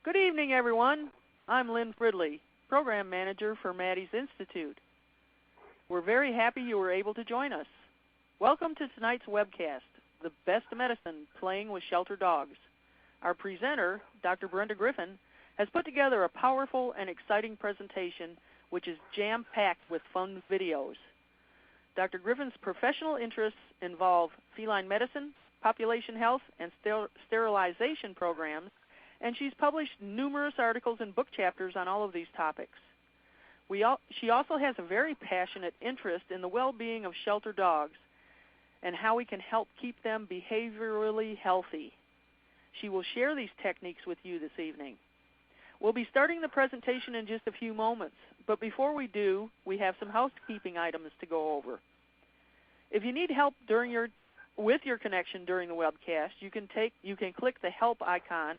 Good evening, everyone. I'm Lynn Fridley, Program Manager for Maddie's Institute. We're very happy you were able to join us. Welcome to tonight's webcast, The Best Medicine, Playing with Shelter Dogs. Our presenter, Dr. Brenda Griffin, has put together a powerful and exciting presentation which is jam-packed with fun videos. Dr. Griffin's professional interests involve feline medicine, population health, and sterilization programs, and she's published numerous articles and book chapters on all of these topics. She also has a very passionate interest in the well-being of shelter dogs and how we can help keep them behaviorally healthy. She will share these techniques with you this evening. We'll be starting the presentation in just a few moments, but before we do, we have some housekeeping items to go over. If you need help with your connection during the webcast, you can click the help icon,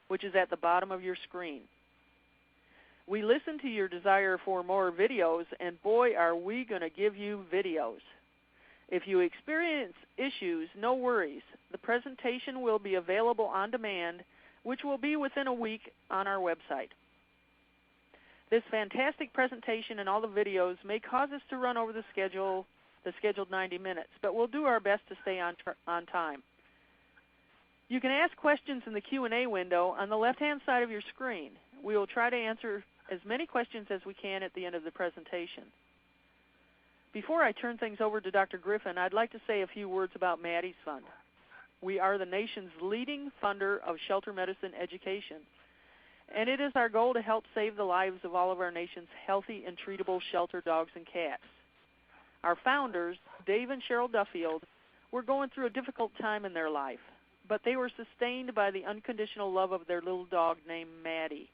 which is at the bottom of your screen. We listen to your desire for more videos, and boy, are we going to give you videos. If you experience issues, no worries. The presentation will be available on demand, which will be within a week on our website. This fantastic presentation and all the videos may cause us to run over the scheduled 90 minutes, but we'll do our best to stay on time. You can ask questions in the Q&A window on the left-hand side of your screen. We will try to answer as many questions as we can at the end of the presentation. Before I turn things over to Dr. Griffin, I'd like to say a few words about Maddie's Fund. We are the nation's leading funder of shelter medicine education, and it is our goal to help save the lives of all of our nation's healthy and treatable shelter dogs and cats. Our founders, Dave and Cheryl Duffield, were going through a difficult time in their life, but they were sustained by the unconditional love of their little dog named Maddie.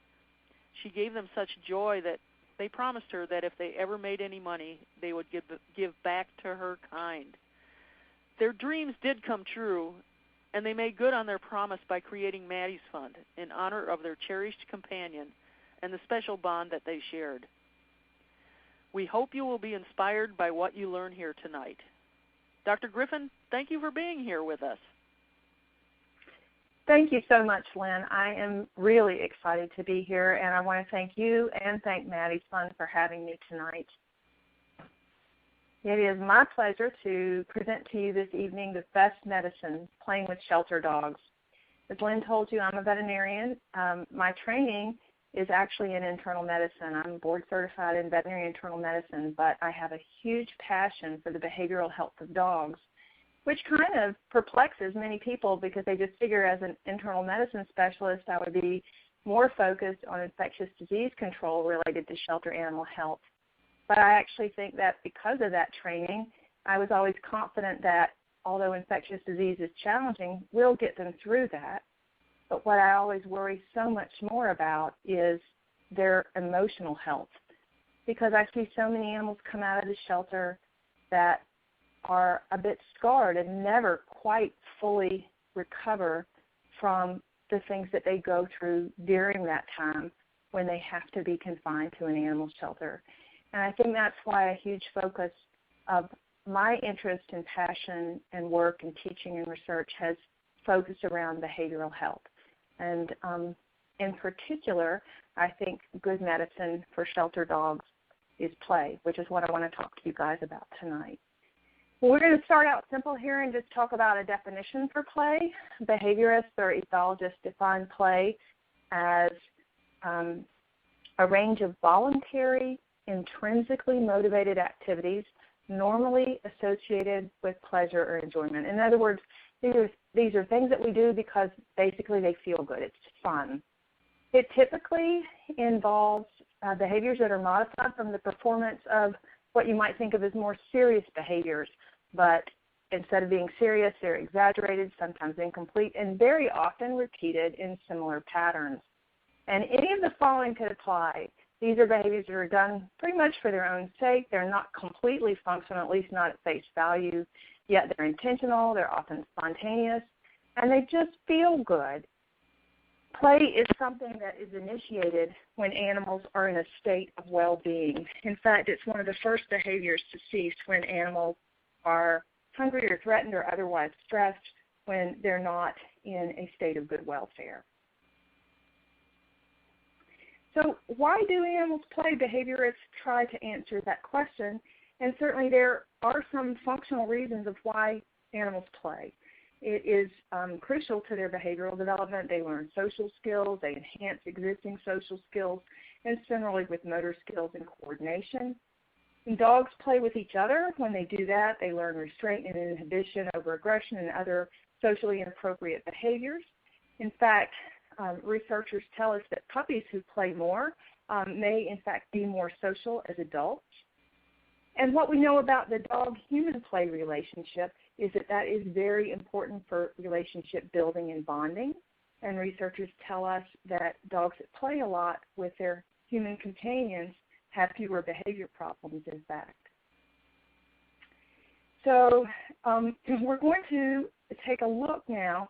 She gave them such joy that they promised her that if they ever made any money, they would give back to her kind. Their dreams did come true, and they made good on their promise by creating Maddie's Fund in honor of their cherished companion and the special bond that they shared. We hope you will be inspired by what you learn here tonight. Dr. Griffin, thank you for being here with us. Thank you so much, Lynn. I am really excited to be here, and I want to thank you and thank Maddie's Fund for having me tonight. It is my pleasure to present to you this evening The Best Medicine, Playing with Shelter Dogs. As Lynn told you, I'm a veterinarian. My training is actually in internal medicine. I'm board certified in veterinary internal medicine, but I have a huge passion for the behavioral health of dogs, which kind of perplexes many people because they just figure as an internal medicine specialist I would be more focused on infectious disease control related to shelter animal health. But I actually think that because of that training, I was always confident that although infectious disease is challenging, we'll get them through that. But what I always worry so much more about is their emotional health, because I see so many animals come out of the shelter that are a bit scarred and never quite fully recover from the things that they go through during that time when they have to be confined to an animal shelter. And I think that's why a huge focus of my interest and passion and work and teaching and research has focused around behavioral health. And in particular, I think good medicine for shelter dogs is play, which is what I want to talk to you guys about tonight. We're going to start out simple here and just talk about a definition for play. Behaviorists or ethologists define play as a range of voluntary, intrinsically motivated activities normally associated with pleasure or enjoyment. In other words, these are things that we do because basically they feel good. It's fun. It typically involves behaviors that are modified from the performance of what you might think of as more serious behaviors, but instead of being serious, they're exaggerated, sometimes incomplete, and very often repeated in similar patterns. And any of the following could apply. These are behaviors that are done pretty much for their own sake. They're not completely functional, at least not at face value, yet they're intentional, they're often spontaneous, and they just feel good. Play is something that is initiated when animals are in a state of well-being. In fact, it's one of the first behaviors to cease when animals are hungry or threatened or otherwise stressed, when they're not in a state of good welfare. So why do animals play? Behaviorists try to answer that question, and certainly there are some functional reasons of why animals play. It is crucial to their behavioral development. They learn social skills, they enhance existing social skills, and similarly with motor skills and coordination. And dogs play with each other. When they do that, they learn restraint and inhibition over aggression and other socially inappropriate behaviors. In fact, researchers tell us that puppies who play more may, in fact, be more social as adults. And what we know about the dog-human play relationship is that that is very important for relationship building and bonding. And researchers tell us that dogs that play a lot with their human companions have fewer behavior problems, in fact. So we're going to take a look now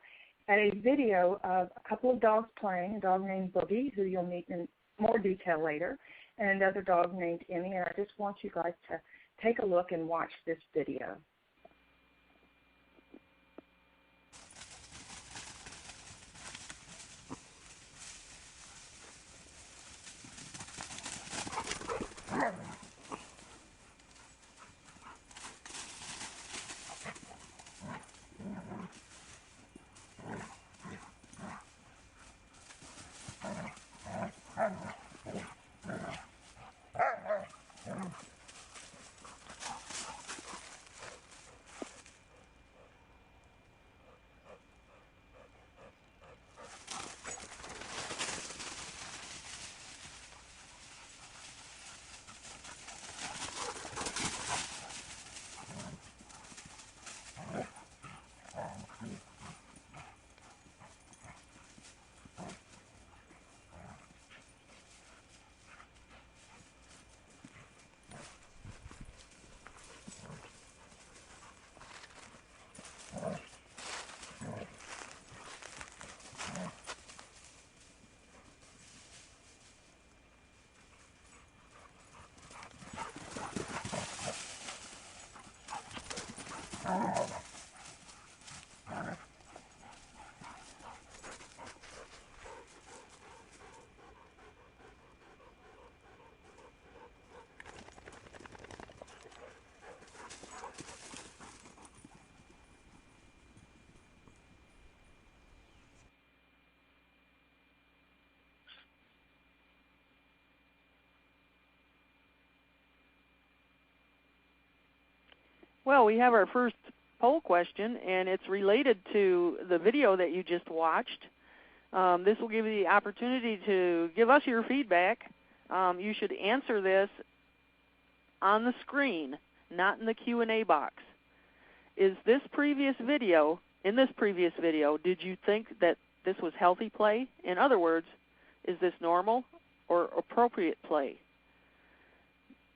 at a video of a couple of dogs playing, a dog named Boogie, who you'll meet in more detail later, and another dog named Emmy. And I just want you guys to take a look and watch this video. Well, we have our first poll question, and it's related to the video that you just watched. This will give you the opportunity to give us your feedback. You should answer this on the screen, not in the Q&A box. In this previous video, did you think that this was healthy play? In other words, is this normal or appropriate play?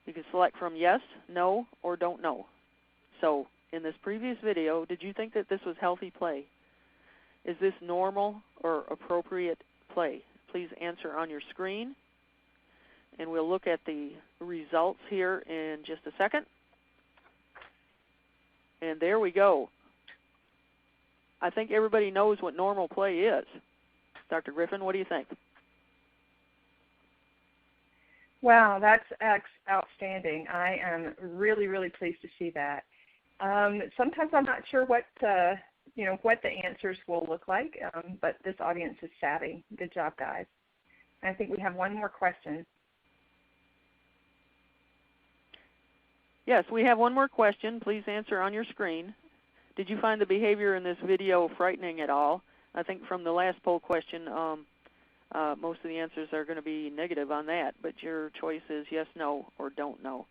You can select from yes, no, or don't know. So in this previous video, did you think that this was healthy play? Is this normal or appropriate play? Please answer on your screen, and we'll look at the results here in just a second. And there we go. I think everybody knows what normal play is. Dr. Griffin, what do you think? Wow, that's outstanding. I am really, really pleased to see that. Sometimes I'm not sure what the answers will look like, but this audience is savvy. Good job, guys. I think we have one more question. Yes, we have one more question. Please answer on your screen. Did you find the behavior in this video frightening at all? I think from the last poll question, most of the answers are going to be negative on that, but your choice is yes, no, or don't know.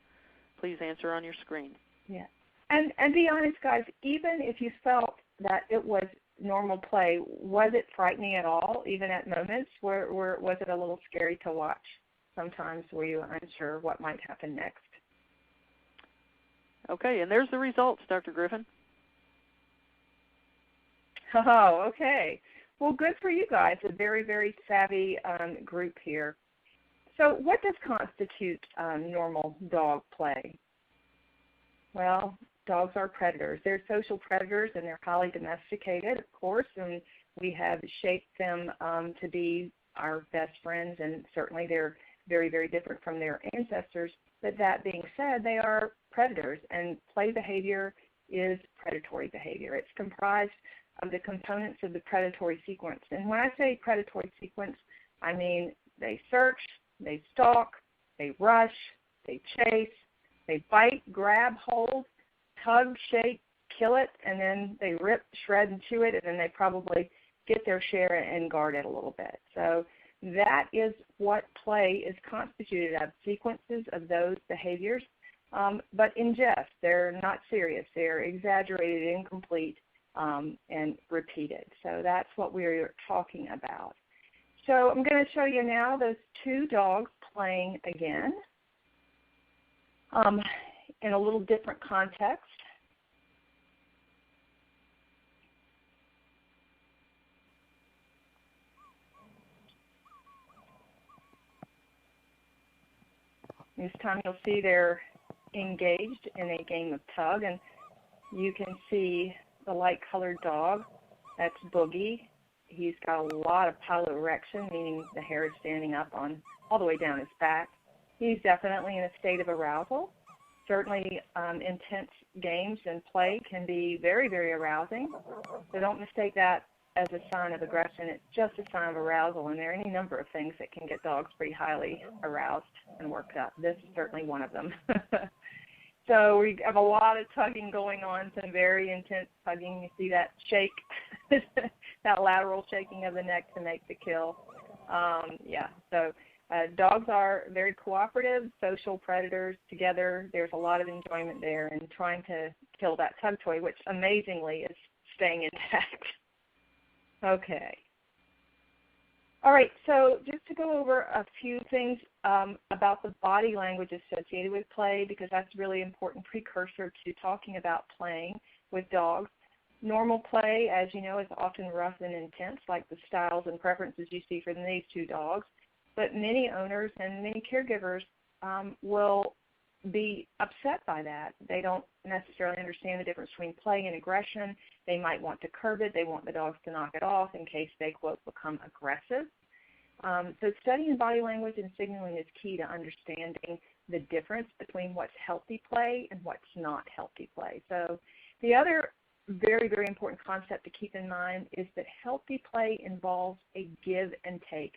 Please answer on your screen. Yeah. And be honest, guys, even if you felt that it was normal play, was it frightening at all, even at moments? Was it a little scary to watch? Sometimes were you unsure what might happen next? Okay, and there's the results, Dr. Griffin. Oh, okay. Well, good for you guys, a very, very savvy group here. So what does constitute normal dog play? Well, dogs are predators. They're social predators, and they're highly domesticated, of course, and We have shaped them to be our best friends, and certainly they're very, very different from their ancestors. But that being said, they are predators, and play behavior is predatory behavior. It's comprised of the components of the predatory sequence. And when I say predatory sequence, I mean they search, they stalk, they rush, they chase, they bite, grab, hold, tug, shake, kill it, and then they rip, shred, and chew it, and then they probably get their share and guard it a little bit. So that is what play is constituted of, sequences of those behaviors, but in jest. They're not serious. They're exaggerated, incomplete, and repeated. So that's what we're talking about. So I'm going to show you now those two dogs playing again in a little different context. This time you'll see they're engaged in a game of tug, and you can see the light-colored dog. That's Boogie. He's got a lot of piloerection, meaning the hair is standing up on all the way down his back. He's definitely in a state of arousal. Certainly intense games and play can be very, very arousing. So don't mistake that as a sign of aggression. It's just a sign of arousal, and there are any number of things that can get dogs pretty highly aroused and worked up. This is certainly one of them. So we have a lot of tugging going on, some very intense tugging. You see that shake, that lateral shaking of the neck to make the kill. So dogs are very cooperative, social predators together. There's a lot of enjoyment there in trying to kill that tug toy, which amazingly is staying intact. Okay. All right, so just to go over a few things about the body language associated with play, because that's a really important precursor to talking about playing with dogs. Normal play, as you know, is often rough and intense, like the styles and preferences you see for these two dogs. But many owners and many caregivers will be upset by that. They don't necessarily understand the difference between play and aggression. They might want to curb it. They want the dogs to knock it off in case they, quote, become aggressive. So studying body language and signaling is key to understanding the difference between what's healthy play and what's not healthy play. So the other very, very important concept to keep in mind is that healthy play involves a give and take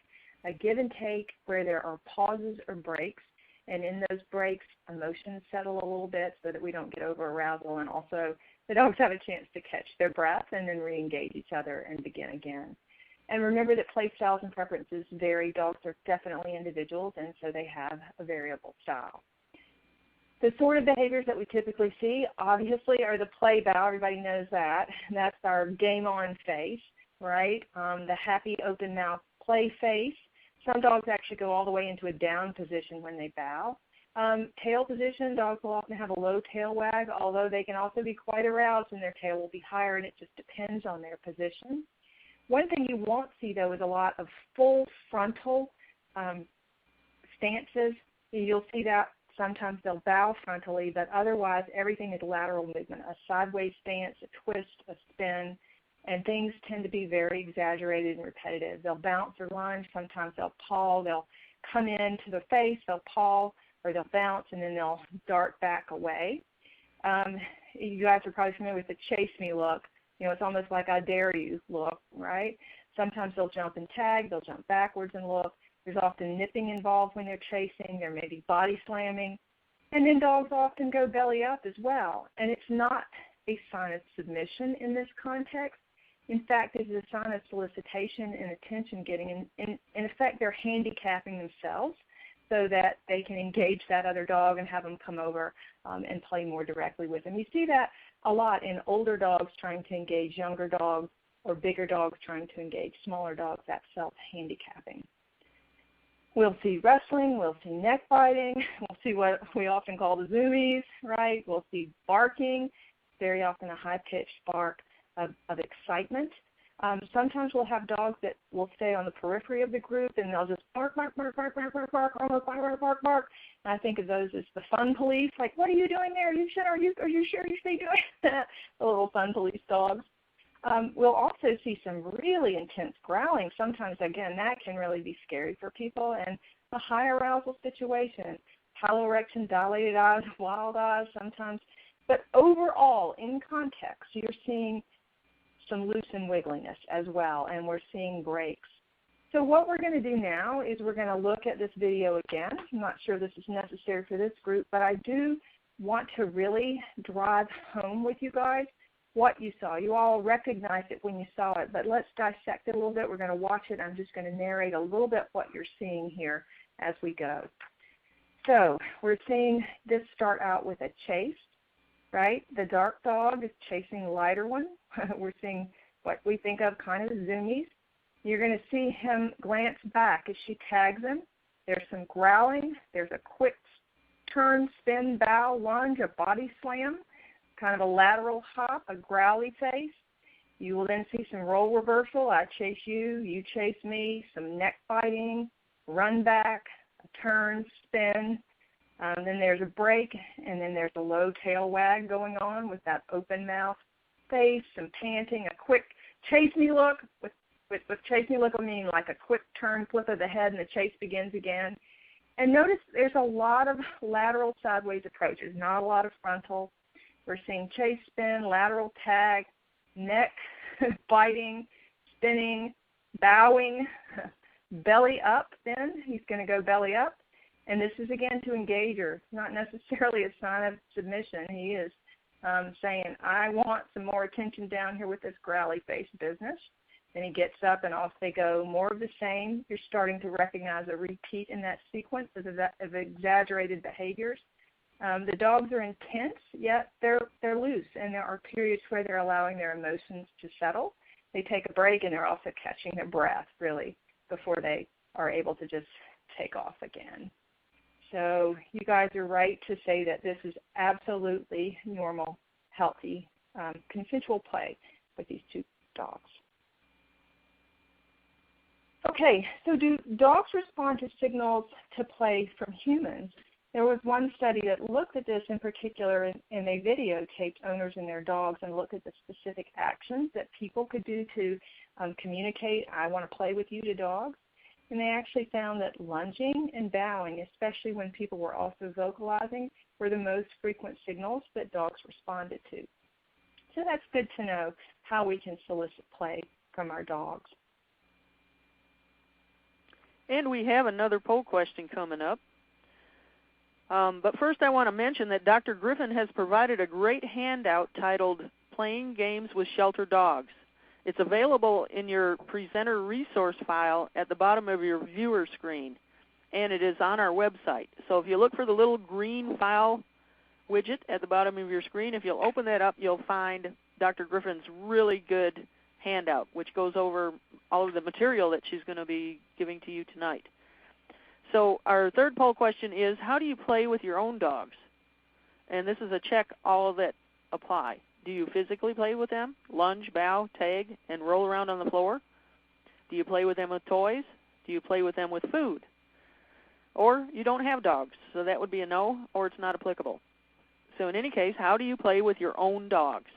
where there are pauses or breaks, and in those breaks, emotions settle a little bit so that we don't get over arousal, and also the dogs have a chance to catch their breath and then re-engage each other and begin again. And remember that play styles and preferences vary. Dogs are definitely individuals, and so they have a variable style. The sort of behaviors that we typically see, obviously, are the play bow. Everybody knows that. That's our game on face, right? The happy open mouth play face. Some dogs actually go all the way into a down position when they bow. Tail position, dogs will often have a low tail wag, although they can also be quite aroused and their tail will be higher, and it just depends on their position. One thing you won't see, though, is a lot of full frontal stances. You'll see that sometimes they'll bow frontally, but otherwise everything is lateral movement, a sideways stance, a twist, a spin, and things tend to be very exaggerated and repetitive. They'll bounce or lunge. Sometimes they'll paw. They'll come into the face. They'll paw, or they'll bounce, and then they'll dart back away. You guys are probably familiar with the chase me look. You know, it's almost like I dare you look, right? Sometimes they'll jump and tag. They'll jump backwards and look. There's often nipping involved when they're chasing. There may be body slamming. And then dogs often go belly up as well. And it's not a sign of submission in this context. In fact, it's a sign of solicitation and attention getting. In effect, they're handicapping themselves so that they can engage that other dog and have them come over and play more directly with them. You see that a lot in older dogs trying to engage younger dogs, or bigger dogs trying to engage smaller dogs. That's self-handicapping. We'll see wrestling. We'll see neck biting. We'll see what we often call the zoomies, right? We'll see barking, very often a high-pitched bark of excitement. Sometimes we'll have dogs that will stay on the periphery of the group, and they'll just bark, bark, bark, bark, bark, bark, bark, almost bark, bark, bark. And I think of those as the fun police. Like, what are you doing there? Are you sure you stay doing that? The little fun police dogs. We'll also see some really intense growling. Sometimes, again, that can really be scary for people. And a high arousal situation, piloerection, dilated eyes, wild eyes sometimes. But overall, in context, you're seeing some loose and wiggliness as well, and we're seeing breaks. So what we're going to do now is we're going to look at this video again. I'm not sure this is necessary for this group, but I do want to really drive home with you guys what you saw. You all recognized it when you saw it, but let's dissect it a little bit. We're going to watch it. I'm just going to narrate a little bit what you're seeing here as we go. So we're seeing this start out with a chase, right? The dark dog is chasing the lighter one. We're seeing what we think of kind of as zoomies. You're going to see him glance back as she tags him. There's some growling. There's a quick turn, spin, bow, lunge, a body slam, kind of a lateral hop, a growly face. You will then see some role reversal. I chase you, you chase me, some neck biting, run back, a turn, spin. Then there's a break, and then there's a low tail wag going on with that open mouth face, some panting, a quick chase me look. With chase me look, I mean like a quick turn, flip of the head, and the chase begins again. And notice there's a lot of lateral sideways approaches, not a lot of frontal. We're seeing chase, spin, lateral tag, neck biting, spinning, bowing, belly up then. He's going to go belly up. And this is, again, to engage her, not necessarily a sign of submission. He is saying, I want some more attention down here with this growly face business. Then he gets up and off they go. More of the same. You're starting to recognize a repeat in that sequence of exaggerated behaviors. The dogs are intense, yet they're loose, and there are periods where they're allowing their emotions to settle. They take a break, and they're also catching their breath, really, before they are able to just take off again. So you guys are right to say that this is absolutely normal, healthy, consensual play with these two dogs. Okay, so do dogs respond to signals to play from humans? There was one study that looked at this in particular, and they videotaped owners and their dogs and looked at the specific actions that people could do to communicate, I want to play with you, to dogs. And they actually found that lunging and bowing, especially when people were also vocalizing, were the most frequent signals that dogs responded to. So that's good to know how we can solicit play from our dogs. And we have another poll question coming up. But first I want to mention that Dr. Griffin has provided a great handout titled Playing Games with Shelter Dogs. It's available in your presenter resource file at the bottom of your viewer screen, and it is on our website. So if you look for the little green file widget at the bottom of your screen, if you'll open that up, you'll find Dr. Griffin's really good handout, which goes over all of the material that she's going to be giving to you tonight. So our third poll question is, how do you play with your own dogs? And this is a check all that apply. Do you physically play with them, lunge, bow, tag, and roll around on the floor? Do you play with them with toys? Do you play with them with food? Or you don't have dogs, so that would be a no, or it's not applicable. So in any case, how do you play with your own dogs?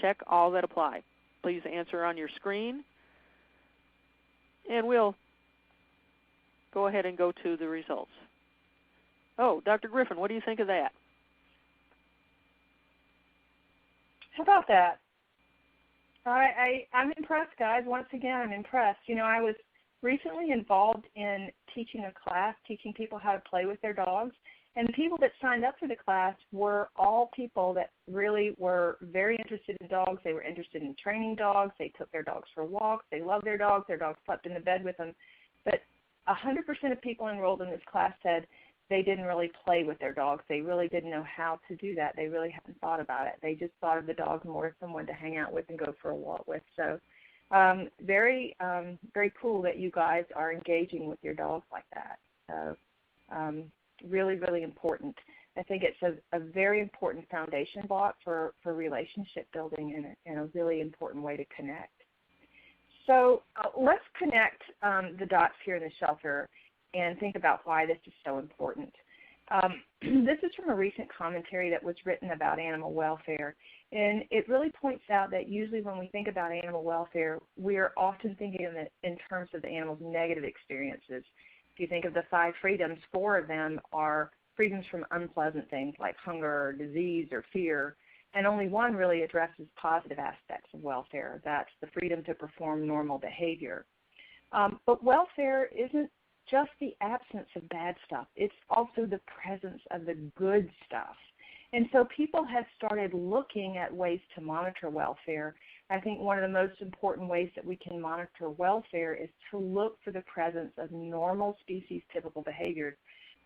Check all that apply. Please answer on your screen, and we'll go ahead and go to the results. Oh, Dr. Griffin, what do you think of that? How about that? I'm impressed, guys. Once again, I'm impressed. You know, I was recently involved in teaching a class, teaching people how to play with their dogs, and the people that signed up for the class were all people that really were very interested in dogs. They were interested in training dogs. They took their dogs for walks. They loved their dogs. Their dogs slept in the bed with them. But 100% of people enrolled in this class said they didn't really play with their dogs. They really didn't know how to do that. They really hadn't thought about it. They just thought of the dog more as someone to hang out with and go for a walk with. So very cool that you guys are engaging with your dogs like that. So really, really important. I think it's a very important foundation block for relationship building and a really important way to connect. So let's connect the dots here in the shelter and think about why this is so important. This is from a recent commentary that was written about animal welfare, and it really points out that usually when we think about animal welfare, we are often thinking of it in terms of the animal's negative experiences. If you think of the 5 freedoms, 4 of them are freedoms from unpleasant things like hunger, or disease, or fear, and only 1 really addresses positive aspects of welfare. That's the freedom to perform normal behavior. But welfare isn't just the absence of bad stuff. It's also the presence of the good stuff. And so people have started looking at ways to monitor welfare. I think one of the most important ways that we can monitor welfare is to look for the presence of normal species typical behaviors.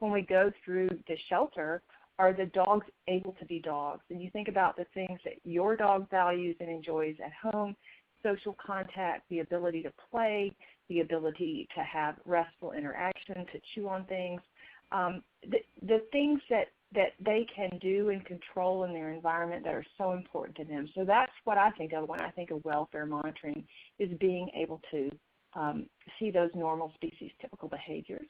When we go through the shelter, are the dogs able to be dogs? And you think about the things that your dog values and enjoys at home: social contact, the ability to play, the ability to have restful interaction, to chew on things, the things that they can do and control in their environment that are so important to them. So that's what I think of when I think of welfare monitoring, is being able to see those normal species typical behaviors.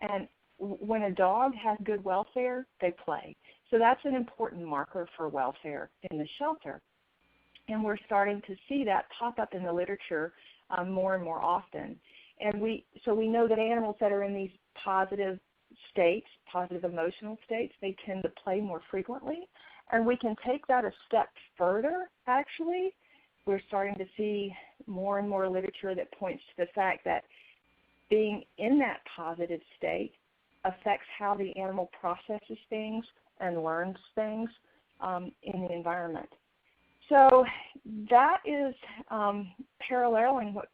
And when a dog has good welfare, they play. So that's an important marker for welfare in the shelter. And we're starting to see that pop up in the literature more and more often. And we know that animals that are in these positive states, positive emotional states, they tend to play more frequently. And we can take that a step further, actually. We're starting to see more and more literature that points to the fact that being in that positive state affects how the animal processes things and learns things in the environment. So that is paralleling what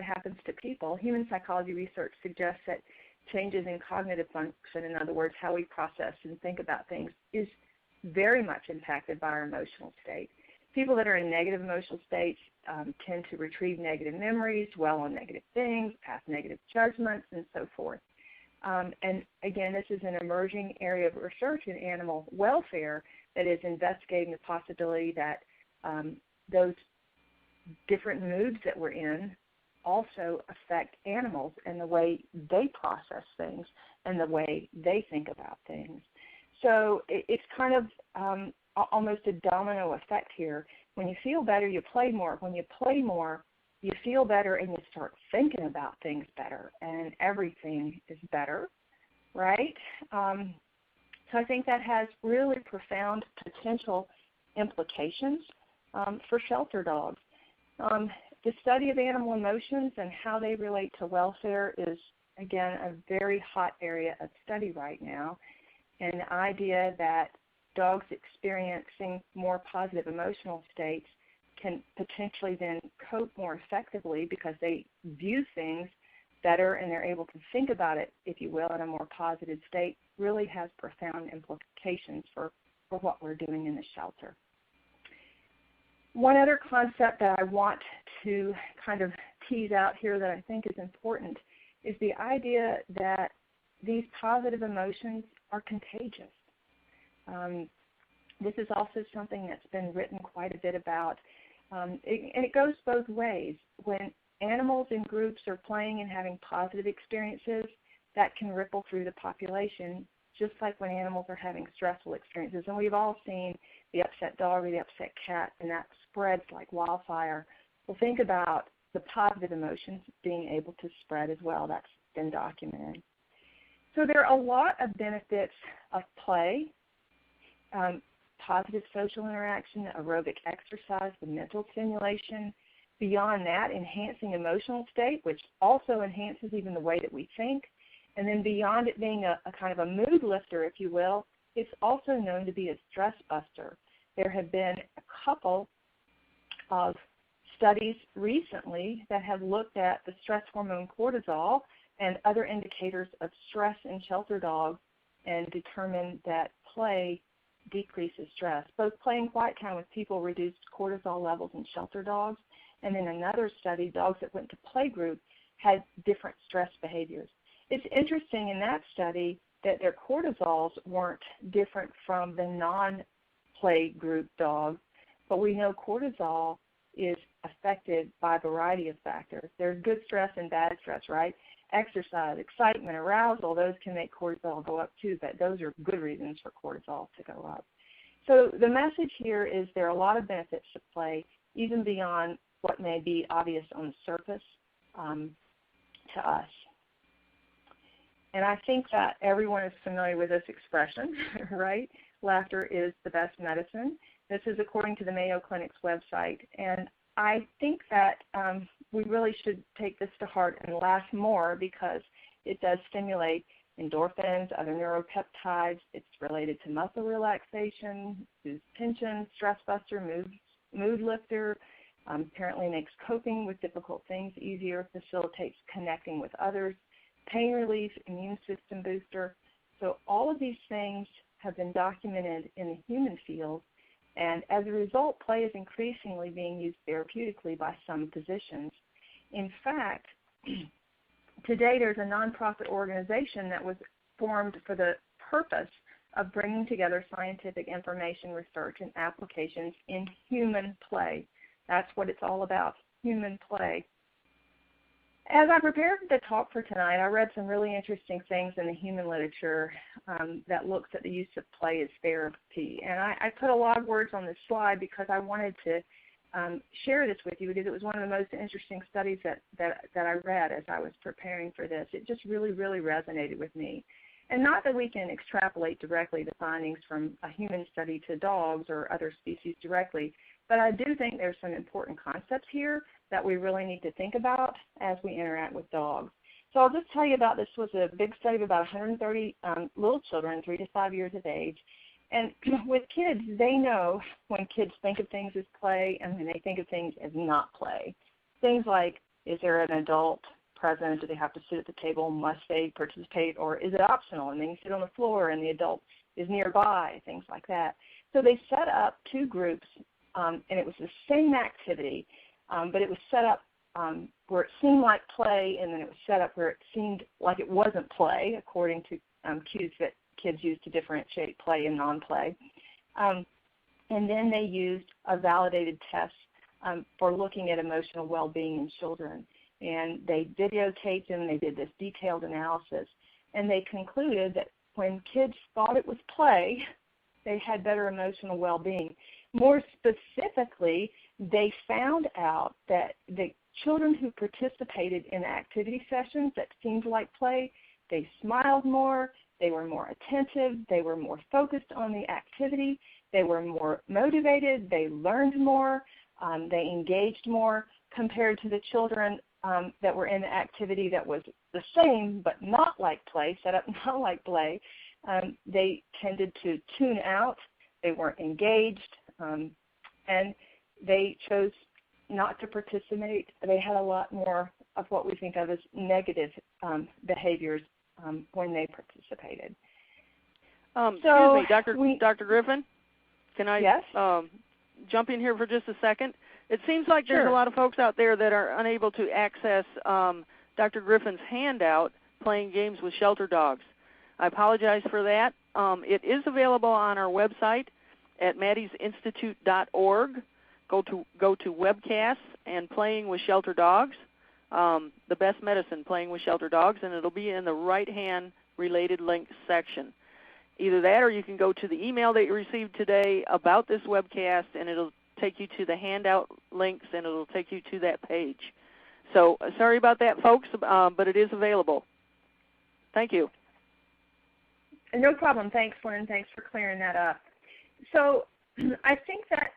happens to people. Human psychology research suggests that changes in cognitive function, in other words, how we process and think about things, is very much impacted by our emotional state. People that are in negative emotional states tend to retrieve negative memories, dwell on negative things, pass negative judgments, and so forth. And again, this is an emerging area of research in animal welfare that is investigating the possibility that those different moods that we're in also affect animals and the way they process things and the way they think about things. So it's kind of almost a domino effect here. When you feel better, you play more. When you play more, you feel better and you start thinking about things better, and everything is better, right? So I think that has really profound potential implications for shelter dogs. The study of animal emotions and how they relate to welfare is, again, a very hot area of study right now. And the idea that dogs experiencing more positive emotional states can potentially then cope more effectively because they view things better and they're able to think about it, if you will, in a more positive state, really has profound implications for what we're doing in the shelter. One other concept that I want to kind of tease out here that I think is important is the idea that these positive emotions are contagious. This is also something that's been written quite a bit about, and it goes both ways. When animals in groups are playing and having positive experiences, that can ripple through the population, just like when animals are having stressful experiences. And we've all seen the upset dog or the upset cat, and that spreads like wildfire. Well, think about the positive emotions being able to spread as well. That's been documented. So there are a lot of benefits of play, positive social interaction, aerobic exercise, the mental stimulation. Beyond that, enhancing emotional state, which also enhances even the way that we think. And then beyond it being a kind of a mood lifter, if you will, it's also known to be a stress buster. There have been a couple of studies recently that have looked at the stress hormone cortisol and other indicators of stress in shelter dogs and determined that play decreases stress. Both play and quiet time with people reduced cortisol levels in shelter dogs, and then another study, dogs that went to play group had different stress behaviors. It's interesting in that study that their cortisols weren't different from the non-play group dogs, but we know cortisol is a affected by a variety of factors. There's good stress and bad stress, right? Exercise, excitement, arousal, those can make cortisol go up too, but those are good reasons for cortisol to go up. So the message here is there are a lot of benefits to play, even beyond what may be obvious on the surface to us. And I think that everyone is familiar with this expression, right? Laughter is the best medicine. This is according to the Mayo Clinic's website. And I think that we really should take this to heart and laugh more because it does stimulate endorphins, other neuropeptides. It's related to muscle relaxation, soothes tension, stress buster, mood lifter, apparently makes coping with difficult things easier, facilitates connecting with others, pain relief, immune system booster. So all of these things have been documented in the human field, and as a result, play is increasingly being used therapeutically by some physicians. In fact, today there's a nonprofit organization that was formed for the purpose of bringing together scientific information, research, and applications in human play. That's what it's all about, human play. As I prepared the talk for tonight, I read some really interesting things in the human literature that looks at the use of play as therapy. And I put a lot of words on this slide because I wanted to share this with you because it was one of the most interesting studies that I read as I was preparing for this. It just really, really resonated with me. And not that we can extrapolate directly the findings from a human study to dogs or other species directly, but I do think there's some important concepts here that we really need to think about as we interact with dogs. So I'll just tell you about this. Was a big study of about 130 little children, 3 to 5 years of age. And with kids, they know when kids think of things as play and when they think of things as not play. Things like, is there an adult present? Do they have to sit at the table? Must they participate? Or is it optional? And then you sit on the floor and the adult is nearby, things like that. So they set up two groups, and it was the same activity, but it was set up where it seemed like play, and then it was set up where it seemed like it wasn't play, according to cues that kids use to differentiate play and non-play. And then they used a validated test for looking at emotional well-being in children. And they videotaped them, they did this detailed analysis, and they concluded that when kids thought it was play, they had better emotional well-being. More specifically, they found out that the children who participated in activity sessions that seemed like play, they smiled more, they were more attentive, they were more focused on the activity, they were more motivated, they learned more, they engaged more compared to the children that were in the activity that was the same but not like play, set up not like play. They tended to tune out, they weren't engaged, and they chose not to participate. They had a lot more of what we think of as negative behaviors when they participated. Excuse me, Dr. Griffin, can I yes? Jump in here for just a second? It seems like there's a lot of folks out there that are unable to access Dr. Griffin's handout, Playing Games with Shelter Dogs. I apologize for that. It is available on our website at maddiesinstitute.org. Go to webcasts and Playing with Shelter Dogs, the best medicine, Playing with Shelter Dogs, and it'll be in the right-hand related links section. Either that or you can go to the email that you received today about this webcast, and it'll take you to the handout links, and it'll take you to that page. So sorry about that, folks, but it is available. Thank you. No problem. Thanks, Lynn. Thanks for clearing that up. So I think that,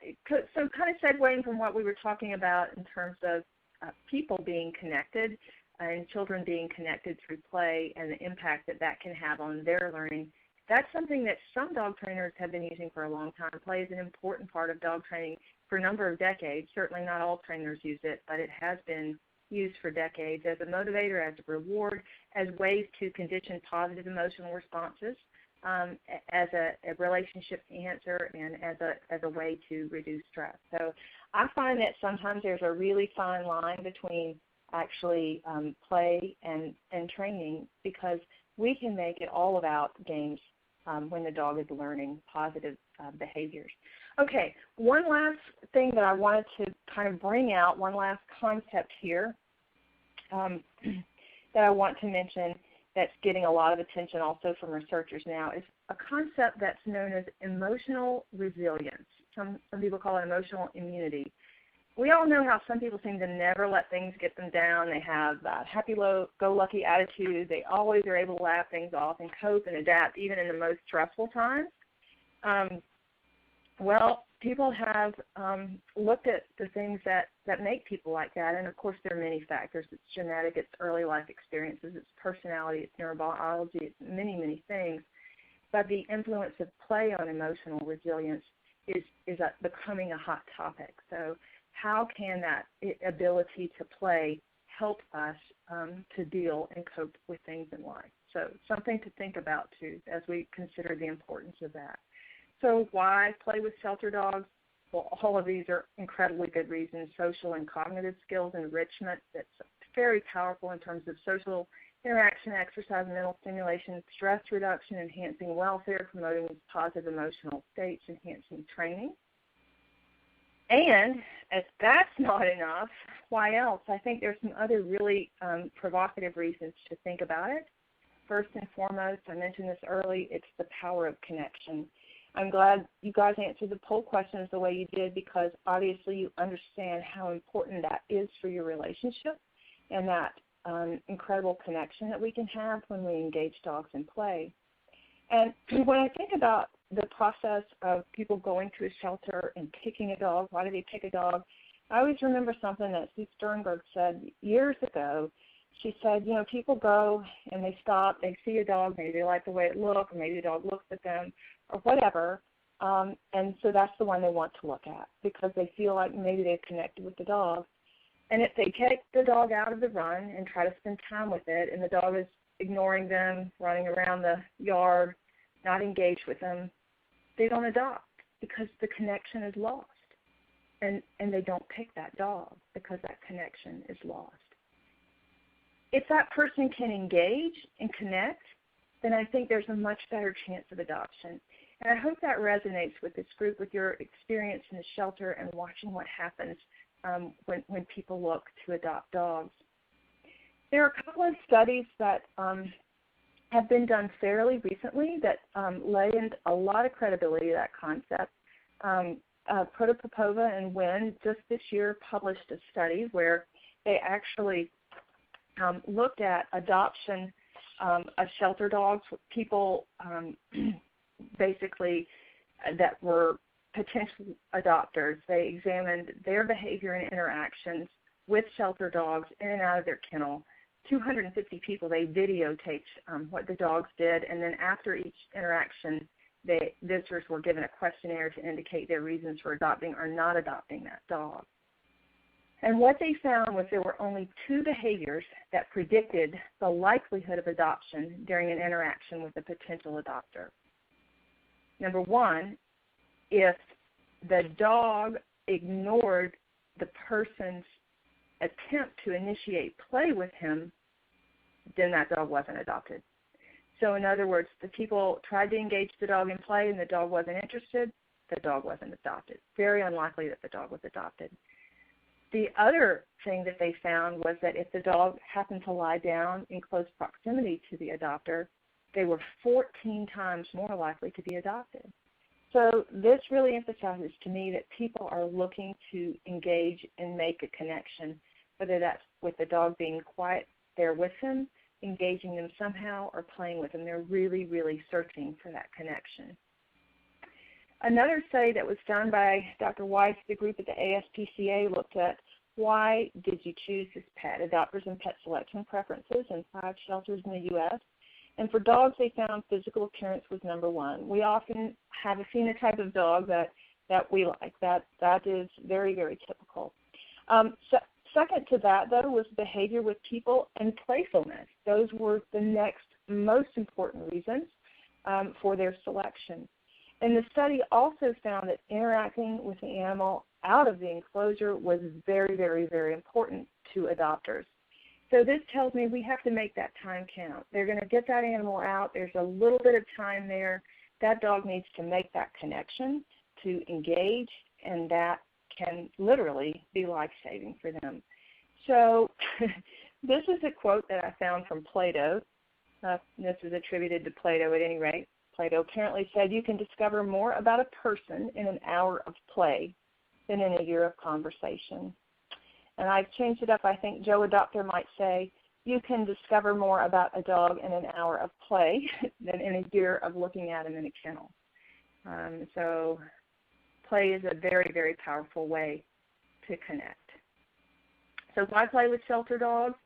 so kind of segueing from what we were talking about in terms of people being connected and children being connected through play and the impact that that can have on their learning, that's something that some dog trainers have been using for a long time. Play is an important part of dog training for a number of decades. Certainly not all trainers use it, but it has been used for decades as a motivator, as a reward, as ways to condition positive emotional responses, as a relationship enhancer, and as a way to reduce stress. So I find that sometimes there's a really fine line between actually play and training, because we can make it all about games when the dog is learning positive behaviors. Okay, one last thing that I wanted to kind of bring out, one last concept here that I want to mention that's getting a lot of attention also from researchers now is a concept that's known as emotional resilience. Some people call it emotional immunity. We all know how some people seem to never let things get them down. They have that happy-go-lucky attitude. They always are able to laugh things off and cope and adapt even in the most stressful times. Well, people have looked at the things that make people like that, and of course there are many factors. It's genetic, it's early life experiences, it's personality, it's neurobiology, it's many, many things. But the influence of play on emotional resilience is becoming a hot topic. So how can that ability to play help us to deal and cope with things in life? So something to think about, too, as we consider the importance of that. So why play with shelter dogs? Well, all of these are incredibly good reasons. Social and cognitive skills enrichment, that's very powerful in terms of social interaction, exercise, mental stimulation, stress reduction, enhancing welfare, promoting positive emotional states, enhancing training. And if that's not enough, why else? I think there's some other really provocative reasons to think about it. First and foremost, I mentioned this early, it's the power of connection. I'm glad you guys answered the poll questions the way you did because obviously you understand how important that is for your relationship and that incredible connection that we can have when we engage dogs in play. And when I think about the process of people going to a shelter and picking a dog, why do they pick a dog? I always remember something that Sue Sternberg said years ago. She said, you know, people go and they stop, they see a dog, maybe they like the way it looks, or maybe the dog looks at them, or whatever, and so that's the one they want to look at because they feel like maybe they've connected with the dog. And if they take the dog out of the run and try to spend time with it, and the dog is ignoring them, running around the yard, not engaged with them, they don't adopt because the connection is lost. And they don't pick that dog because that connection is lost. If that person can engage and connect, then I think there's a much better chance of adoption. And I hope that resonates with this group, with your experience in the shelter and watching what happens when people look to adopt dogs. There are a couple of studies that have been done fairly recently that lend a lot of credibility to that concept. Protopopova and Wynn just this year published a study where they actually looked at adoption of shelter dogs, people basically that were potential adopters. They examined their behavior and interactions with shelter dogs in and out of their kennel. 250 people, they videotaped what the dogs did, and then after each interaction, the visitors were given a questionnaire to indicate their reasons for adopting or not adopting that dog. And what they found was there were only two behaviors that predicted the likelihood of adoption during an interaction with a potential adopter. Number one, if the dog ignored the person's attempt to initiate play with him, then that dog wasn't adopted. So in other words, the people tried to engage the dog in play and the dog wasn't interested, the dog wasn't adopted. Very unlikely that the dog was adopted. The other thing that they found was that if the dog happened to lie down in close proximity to the adopter, they were 14 times more likely to be adopted. So this really emphasizes to me that people are looking to engage and make a connection, whether that's with the dog being quiet there with them, engaging them somehow, or playing with them. They're really, really searching for that connection. Another study that was done by Dr. Weiss, the group at the ASPCA, looked at why did you choose this pet, adopters and pet selection preferences in 5 shelters in the U.S. And for dogs, they found physical appearance was number one. We often have a phenotype of dog that we like. That is very, very typical. Second to that, though, was behavior with people and playfulness. Those were the next most important reasons for their selection. And the study also found that interacting with the animal out of the enclosure was very, very, very important to adopters. So this tells me we have to make that time count. They're going to get that animal out. There's a little bit of time there. That dog needs to make that connection to engage, and that can literally be life-saving for them. So this is a quote that I found from Plato. This is attributed to Plato at any rate. Plato apparently said, "You can discover more about a person in an hour of play than in a year of conversation." And I've changed it up. I think Joe Adopter might say, "You can discover more about a dog in an hour of play than in a year of looking at him in a kennel." So play is a very, very powerful way to connect. So why play with shelter dogs?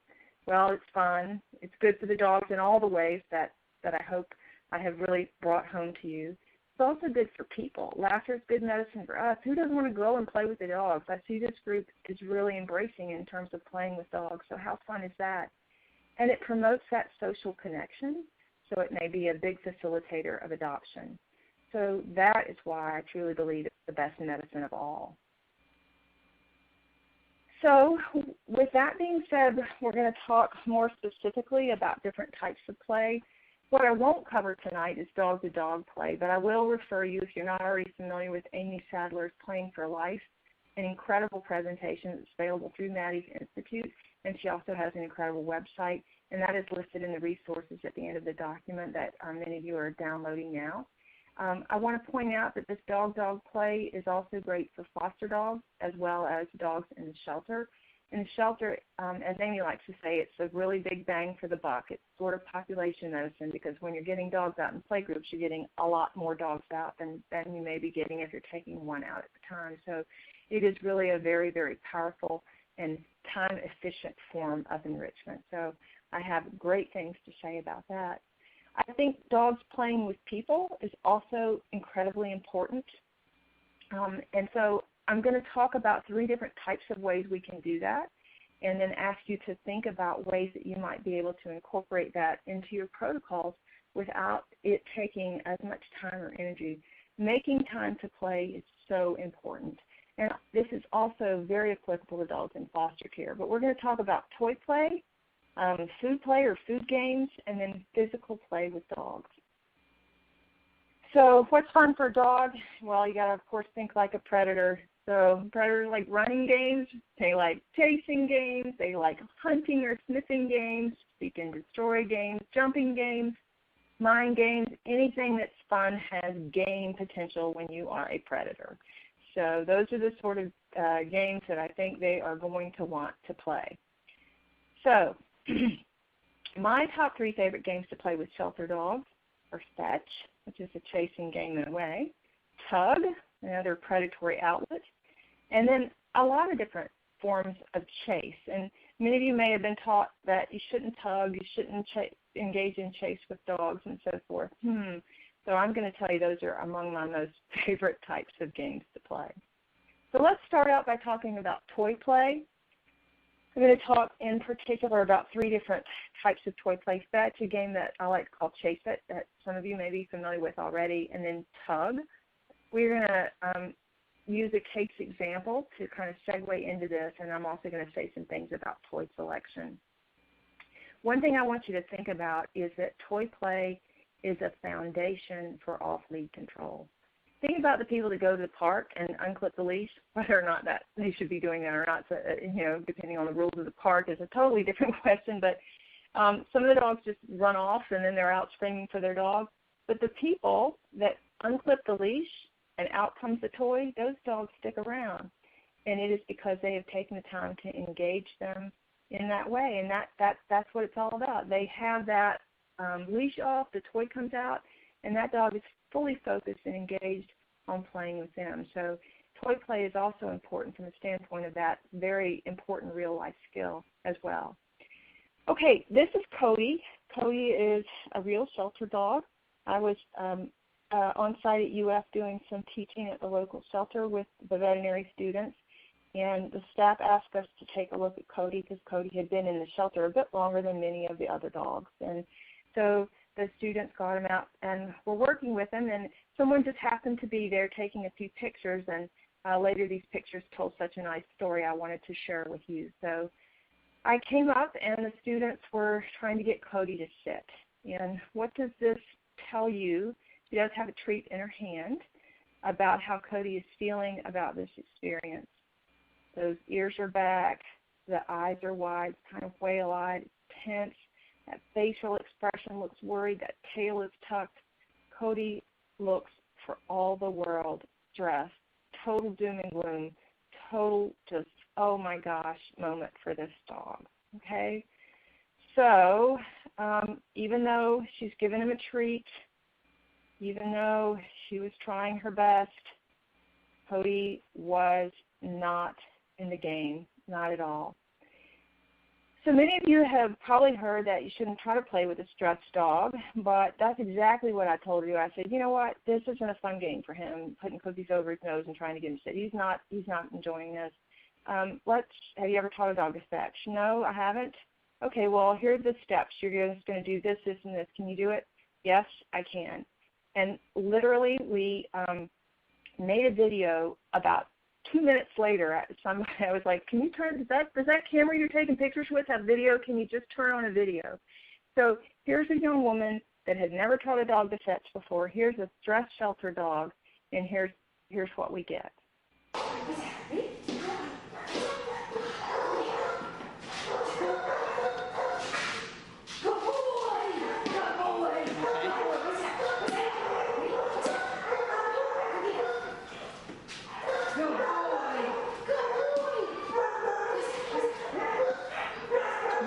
Well, it's fun. It's good for the dogs in all the ways that I hope I have really brought home to you. It's also good for people. Laughter is good medicine for us. Who doesn't want to go and play with the dogs? I see this group is really embracing in terms of playing with dogs, so how fun is that? And it promotes that social connection, so it may be a big facilitator of adoption. So that is why I truly believe it's the best medicine of all. So with that being said, we're going to talk more specifically about different types of play. What I won't cover tonight is dog-to-dog play, but I will refer you, if you're not already familiar with Amy Sadler's Playing for Life, an incredible presentation that's available through Maddie's Institute, and she also has an incredible website, and that is listed in the resources at the end of the document that many of you are downloading now. I want to point out that this dog-dog play is also great for foster dogs as well as dogs in the shelter. In the shelter, as Amy likes to say, it's a really big bang for the buck. It's sort of population medicine because when you're getting dogs out in play groups, you're getting a lot more dogs out than you may be getting if you're taking one out at the time. So it is really a very, very powerful and time-efficient form of enrichment. So I have great things to say about that. I think dogs playing with people is also incredibly important. And so I'm going to talk about 3 different types of ways we can do that, and then ask you to think about ways that you might be able to incorporate that into your protocols without it taking as much time or energy. Making time to play is so important. And this is also very applicable to dogs in foster care. But we're going to talk about toy play, food play or food games, and then physical play with dogs. So what's fun for a dog? Well, you got to, of course, think like a predator. So predators like running games, they like chasing games, they like hunting or sniffing games, seek and destroy games, jumping games, mind games. Anything that's fun has game potential when you are a predator. So those are the sort of games that I think they are going to want to play. So my top 3 favorite games to play with shelter dogs are fetch, which is a chasing game in a way, tug, another predatory outlet, and then a lot of different forms of chase. And many of you may have been taught that you shouldn't tug, you shouldn't engage in chase with dogs and so forth. So I'm going to tell you those are among my most favorite types of games to play. So let's start out by talking about toy play. I'm going to talk in particular about 3 different types of toy play. Fetch, a game that I like to call Chase It, that some of you may be familiar with already, and then tug. We're going to use a case example to kind of segue into this, and I'm also going to say some things about toy selection. One thing I want you to think about is that toy play is a foundation for off-lead control. Think about the people that go to the park and unclip the leash, whether or not that they should be doing that or not. So, depending on the rules of the park is a totally different question. But some of the dogs just run off and then they're out screaming for their dog. But the people that unclip the leash and out comes the toy, those dogs stick around. And it is because they have taken the time to engage them in that way. And that's what it's all about. They have that leash off, the toy comes out, and that dog is fully focused and engaged on playing with them. So toy play is also important from the standpoint of that very important real-life skill as well. Okay, this is Cody. Cody is a real shelter dog. I was on site at UF doing some teaching at the local shelter with the veterinary students, and the staff asked us to take a look at Cody because Cody had been in the shelter a bit longer than many of the other dogs. And so the students got him out and were working with him, and someone just happened to be there taking a few pictures, and later these pictures told such a nice story I wanted to share with you. So I came up, and the students were trying to get Cody to sit. And what does this tell you? She does have a treat in her hand. about how Cody is feeling about this experience. Those ears are back, the eyes are wide, kind of whale-eyed, tense. That facial expression looks worried, that tail is tucked. Cody looks for all the world stressed, total doom and gloom, total just, oh my gosh, moment for this dog, okay? So even though she's given him a treat, even though she was trying her best, Cody was not in the game, not at all. So many of you have probably heard that you shouldn't try to play with a stressed dog, but that's exactly what I told you. I said, you know what, this isn't a fun game for him, putting cookies over his nose and trying to get him to sit. He's not enjoying this. Have you ever taught a dog to fetch? No, I haven't. Okay, well, here are the steps. You're just going to do this, this, and this. Can you do it? Yes, I can. And literally, we made a video about 2 minutes later. I was like, can you turn, does that camera you're taking pictures with have video? Can you just turn on a video? So here's a young woman that had never taught a dog to fetch before. Here's a stress shelter dog, and here's what we get.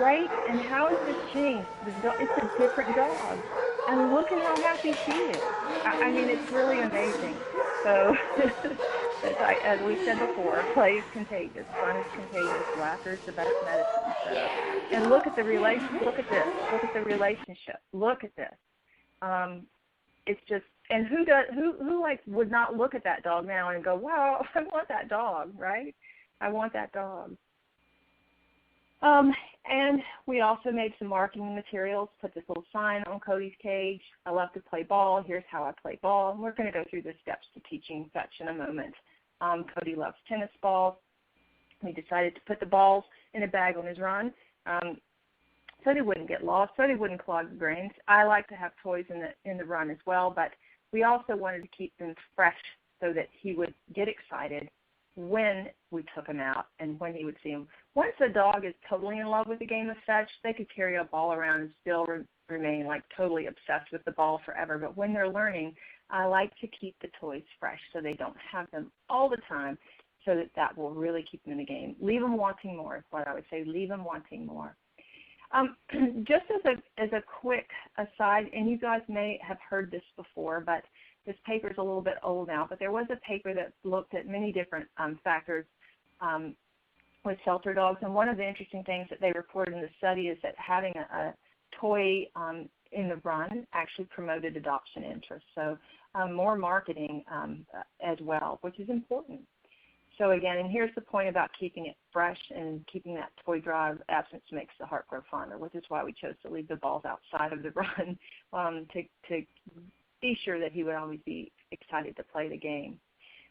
Right? And how has this changed? It's a different dog. And look at how happy she is. I mean, it's really amazing. So, as we said before, play is contagious, fun is contagious, laughter is the best medicine. So, and look at the relationship. Look at this. Look at the relationship. Look at this. It's just, and who like would not look at that dog now and go, wow, I want that dog, right? I want that dog. And we also made some marketing materials, put this little sign on Cody's cage. I love to play ball. Here's how I play ball. And we're going to go through the steps to teaching fetch in a moment. Cody loves tennis balls. We decided to put the balls in a bag on his run so they wouldn't get lost, so they wouldn't clog the drains. I like to have toys in the run as well, but we also wanted to keep them fresh so that he would get excited when we took him out and when he would see him. Once a dog is totally in love with the game of fetch, they could carry a ball around and still remain like totally obsessed with the ball forever. But when they're learning, I like to keep the toys fresh so they don't have them all the time, so that will really keep them in the game. Leave them wanting more is what I would say. Leave them wanting more. Just as a quick aside, and you guys may have heard this before, but this paper is a little bit old now, but there was a paper that looked at many different factors with shelter dogs, and one of the interesting things that they reported in the study is that having a toy in the run actually promoted adoption interest, so more marketing as well, which is important. So again, and here's the point about keeping it fresh and keeping that toy drive. Absence makes the heart grow fonder, which is why we chose to leave the balls outside of the run to be sure that he would always be excited to play the game.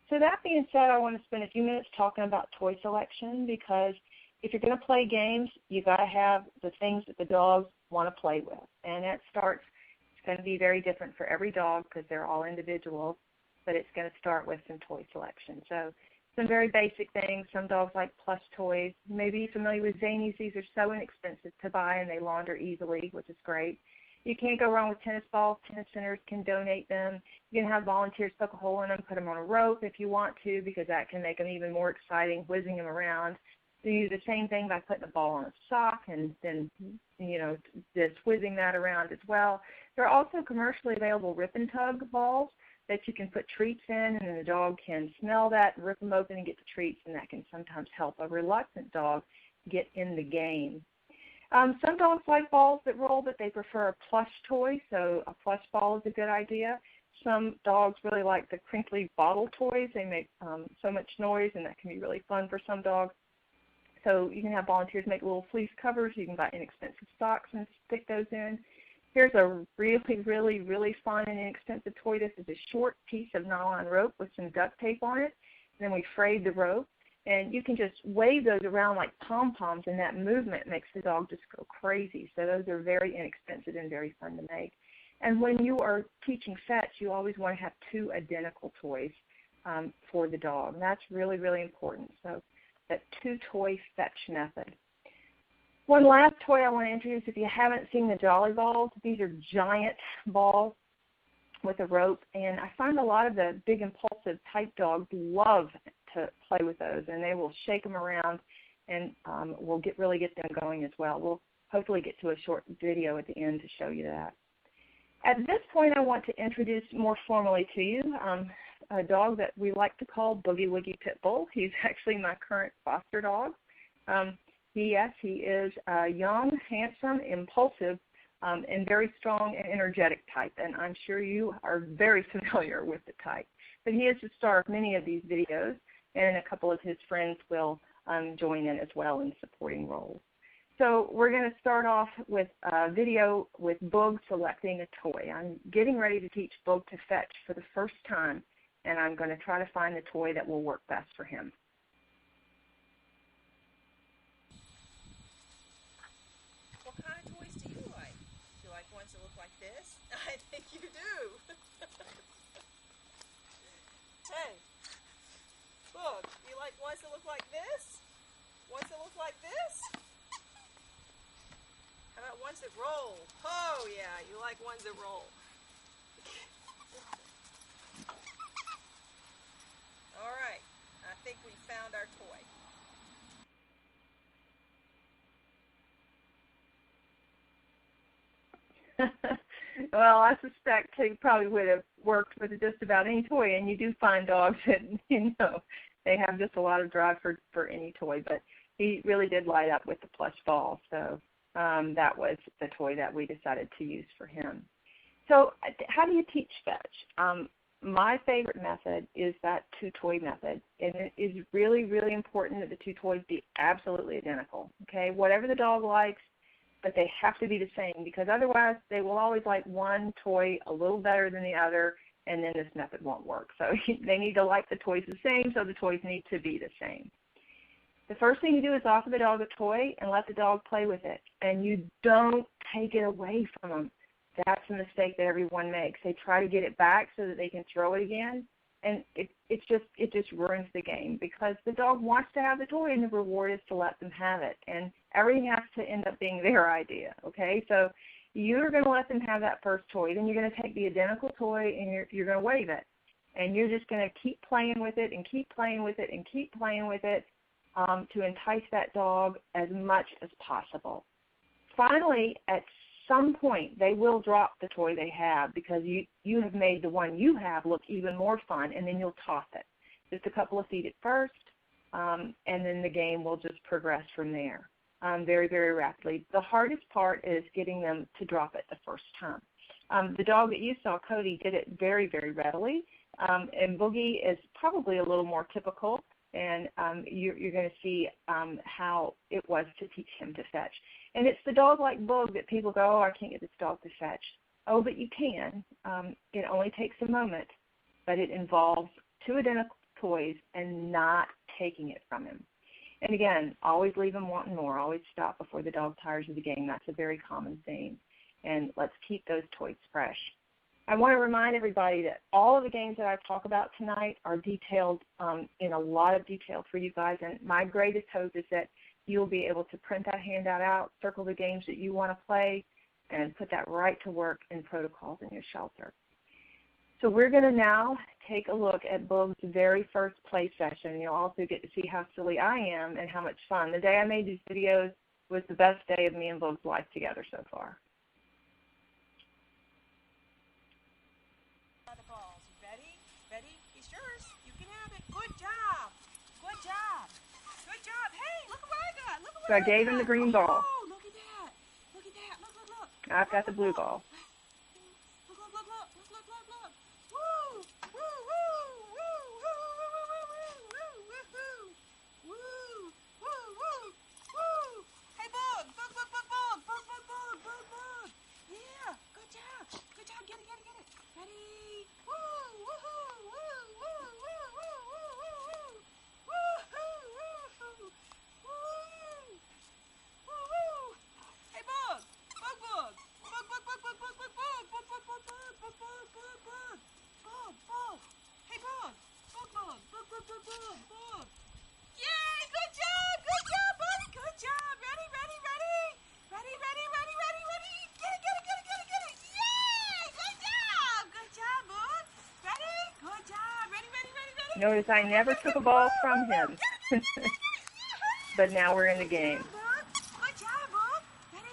So that being said, I want to spend a few minutes talking about toy selection, because if you're going to play games, you've got to have the things that the dogs want to play with. And that starts, it's going to be very different for every dog because they're all individuals, but it's going to start with some toy selection. So some very basic things. Some dogs like plush toys. You may be familiar with Zanies. These are so inexpensive to buy and they launder easily, which is great. You can't go wrong with tennis balls. Tennis centers can donate them. You can have volunteers poke a hole in them, put them on a rope if you want to, because that can make them even more exciting, whizzing them around. You do the same thing by putting a ball on a sock and then, just whizzing that around as well. There are also commercially available rip and tug balls that you can put treats in, and then the dog can smell that, rip them open and get the treats, and that can sometimes help a reluctant dog get in the game. Some dogs like balls that roll, but they prefer a plush toy, so a plush ball is a good idea. Some dogs really like the crinkly bottle toys. They make so much noise, and that can be really fun for some dogs. So you can have volunteers make little fleece covers. You can buy inexpensive socks and stick those in. Here's a really, really, really fun and inexpensive toy. This is a short piece of nylon rope with some duct tape on it. And then we frayed the rope. And you can just wave those around like pom-poms, and that movement makes the dog just go crazy. So those are very inexpensive and very fun to make. And when you are teaching fetch, you always want to have two identical toys. for the dog. And that's really, really important. So that two-toy fetch method. One last toy I want to introduce, if you haven't seen the Jolly balls, these are giant balls with a rope, and I find a lot of the big impulsive type dogs love to play with those, and they will shake them around, and we'll really get them going as well. We'll hopefully get to a short video at the end to show you that. At this point, I want to introduce more formally to you a dog that we like to call Boogie Woogie Pit Bull. He's actually my current foster dog. He is a young, handsome, impulsive, and very strong and energetic type, and I'm sure you are very familiar with the type. But he is the star of many of these videos, and a couple of his friends will join in as well in supporting roles. So we're going to start off with a video with Boog selecting a toy. I'm getting ready to teach Boog to fetch for the first time, and I'm going to try to find the toy that will work best for him. What kind of toys do you like? Do you like ones that look like this? I think you do. Hey, look, you like ones that look like this? Ones that look like this? How about ones that roll? Oh yeah, you like ones that roll. All right, I think we found our toy. Well, I suspect he probably would have worked with just about any toy, and you do find dogs that, they have just a lot of drive for any toy, but he really did light up with the plush ball, so that was the toy that we decided to use for him. So how do you teach fetch? My favorite method is that two-toy method, and it is really, really important that the two toys be absolutely identical, okay? Whatever the dog likes, but they have to be the same, because otherwise they will always like one toy a little better than the other, and then this method won't work. So they need to like the toys the same, so the toys need to be the same. The first thing you do is offer the dog a toy and let the dog play with it, and you don't take it away from them. That's a mistake that everyone makes. They try to get it back so that they can throw it again, and it just ruins the game, because the dog wants to have the toy and the reward is to let them have it, and everything has to end up being their idea, okay? So you're going to let them have that first toy, then you're going to take the identical toy and you're going to wave it, and you're just going to keep playing with it and keep playing with it and keep playing with it to entice that dog as much as possible. Finally, at some point, they will drop the toy they have, because you have made the one you have look even more fun, and then you'll toss it. Just a couple of feet at first, and then the game will just progress from there very, very rapidly. The hardest part is getting them to drop it the first time. The dog that you saw, Cody, did it very, very readily, and Boogie is probably a little more typical, and you're going to see how it was to teach him to fetch. And it's the dog like Boog that people go, oh, I can't get this dog to fetch. Oh, but you can. It only takes a moment, but it involves two identical toys and not taking it from him. And again, always leave him wanting more. Always stop before the dog tires of the game. That's a very common theme. And let's keep those toys fresh. I want to remind everybody that all of the games that I talk about tonight are detailed in a lot of detail for you guys, and my greatest hope is that you'll be able to print that handout out, circle the games that you want to play, and put that right to work in protocols in your shelter. So we're going to now take a look at Boog's very first play session. You'll also get to see how silly I am and how much fun. The day I made these videos was the best day of me and Boog's life together so far. The balls. Ready? Ready? It's yours. You can have it. Good job. Good job. Good job. Hey, look what I got. Look what So I gave him the green ball. Oh, look at that. Look at that. Look, look, look. I've got the blue ball. Look, look, look, look. Look, look, look, look. Woo! Woo, woo, woo, woo, woo, woo, woo, woo, woo, woo, woo. Hey, Boog. Boog, Boog, Boog, Boog. Boog, Boog, Boog, Boog, Boog. Yeah. Good job. Good job. Get it, get it, get it. Ready? Woo, woohoo, woo, woo, woo, woo, woo, woo, woo. Woohoo, woohoo. Woo. Woo-hoo. Hey, Boog. Boog, Boog. Boog, Boog, Boog, Boog, Boog, Boog, Notice I never took a ball from him. But now we're in the game. Good job, Boog. Ready?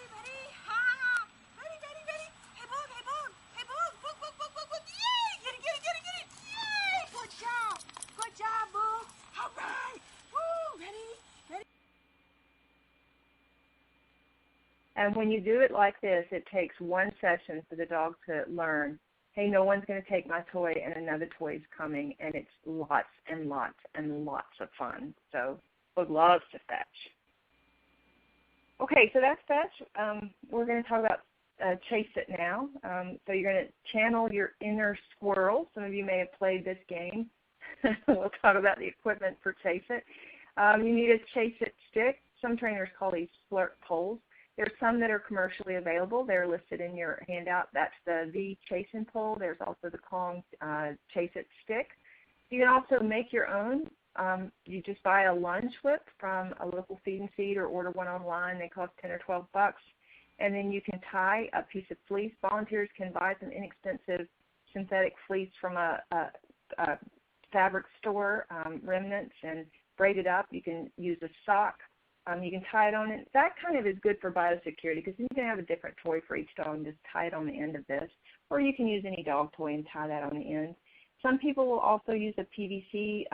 Ha! Ready. Hey, Boog. Hey, Boog. Yay! Get it. Yay! Good job, Boog. All right. Woo! Ready. And when you do it like this, it takes one session for the dog to learn, hey, no one's going to take my toy and another toy is coming, and it's lots and lots and lots of fun. So Boog loves to fetch. Okay, so that's fetch. We're going to talk about chase it now. So you're going to channel your inner squirrel. Some of you may have played this game. We'll talk about the equipment for chase it. You need a chase it stick. Some trainers call these flirt poles. There's some that are commercially available. They're listed in your handout. That's the V Chase and Pole. There's also the Kong Chase It Stick. You can also make your own. You just buy a lunge whip from a local feed and feed or order one online. They cost $10 or $12. And then you can tie a piece of fleece. Volunteers can buy some inexpensive synthetic fleece from a fabric store, remnants, and braid it up. You can use a sock. You can tie it on it. That kind of is good for biosecurity because you can have a different toy for each dog and just tie it on the end of this. Or you can use any dog toy and tie that on the end. Some people will also use a PVC,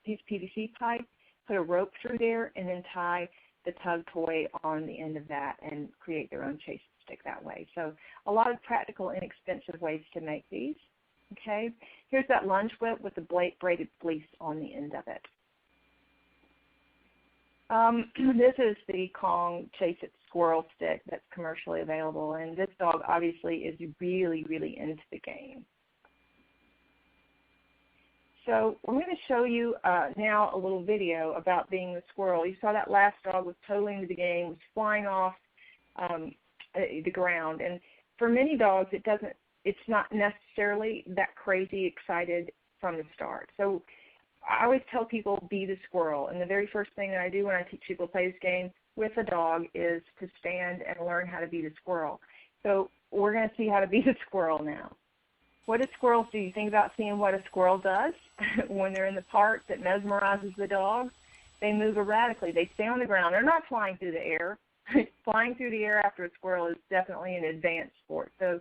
piece of PVC pipe, put a rope through there, and then tie the tug toy on the end of that and create their own chase stick that way. So a lot of practical, inexpensive ways to make these. Okay, here's that lunge whip with the braided fleece on the end of it. This is the Kong Chase It Squirrel Stick that's commercially available, and this dog obviously is really, really into the game. So I'm going to show you now a little video about being the squirrel. You saw that last dog was totally into the game, was flying off the ground, and for many dogs it's not necessarily that crazy excited from the start. So I always tell people, be the squirrel. And the very first thing that I do when I teach people to play this game with a dog is to stand and learn how to be the squirrel. So we're going to see how to be the squirrel now. What do squirrels do? You think about seeing what a squirrel does when they're in the park that mesmerizes the dogs. They move erratically. They stay on the ground. They're not flying through the air. Flying through the air after a squirrel is definitely an advanced sport. So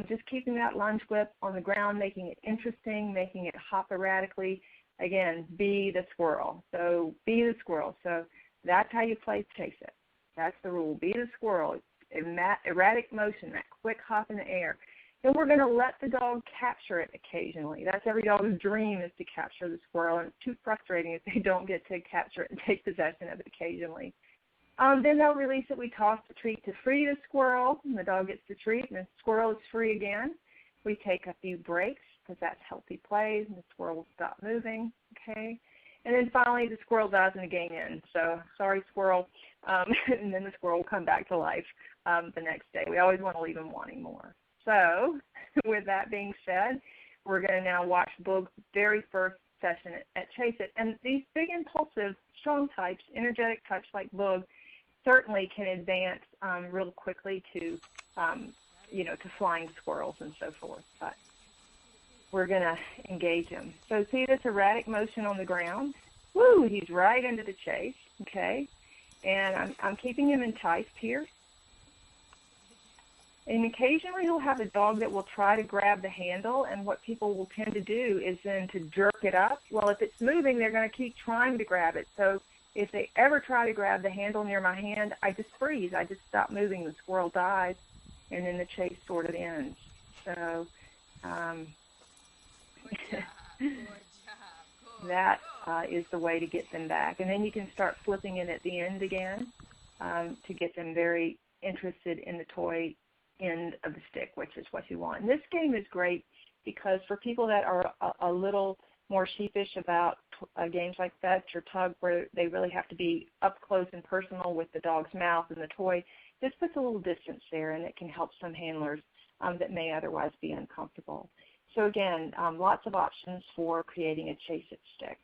just keeping that lunge whip on the ground, making it interesting, making it hop erratically. Again, be the squirrel. So be the squirrel. So that's how you play chase it. That's the rule. Be the squirrel. Erratic motion, that quick hop in the air. Then we're going to let the dog capture it occasionally. That's every dog's dream, is to capture the squirrel, and it's too frustrating if they don't get to capture it and take possession of it occasionally. Then they'll release it. We toss the treat to free the squirrel, and the dog gets the treat, and the squirrel is free again. We take a few breaks, because that's healthy plays, and the squirrel will stop moving, okay? And then finally, the squirrel dies and the game ends. So, sorry, squirrel. And then the squirrel will come back to life the next day. We always want to leave them wanting more. So, with that being said, we're going to now watch Boog's very first session at Chase It. And these big, impulsive, strong types, energetic types like Boog, certainly can advance real quickly to, to flying squirrels and so forth. But we're going to engage him. So see this erratic motion on the ground? Woo, he's right into the chase, okay? And I'm keeping him enticed here. And occasionally you'll have a dog that will try to grab the handle, and what people will tend to do is then to jerk it up. Well, if it's moving, they're going to keep trying to grab it. So if they ever try to grab the handle near my hand, I just freeze. I just stop moving. The squirrel dies, and then the chase sort of ends. So that is the way to get them back. And then you can start flipping it at the end again to get them very interested in the toy end of the stick, which is what you want. And this game is great because for people that are a little more sheepish about games like fetch or tug, where they really have to be up close and personal with the dog's mouth and the toy, this puts a little distance there, and it can help some handlers that may otherwise be uncomfortable. So again, lots of options for creating a Chase It stick.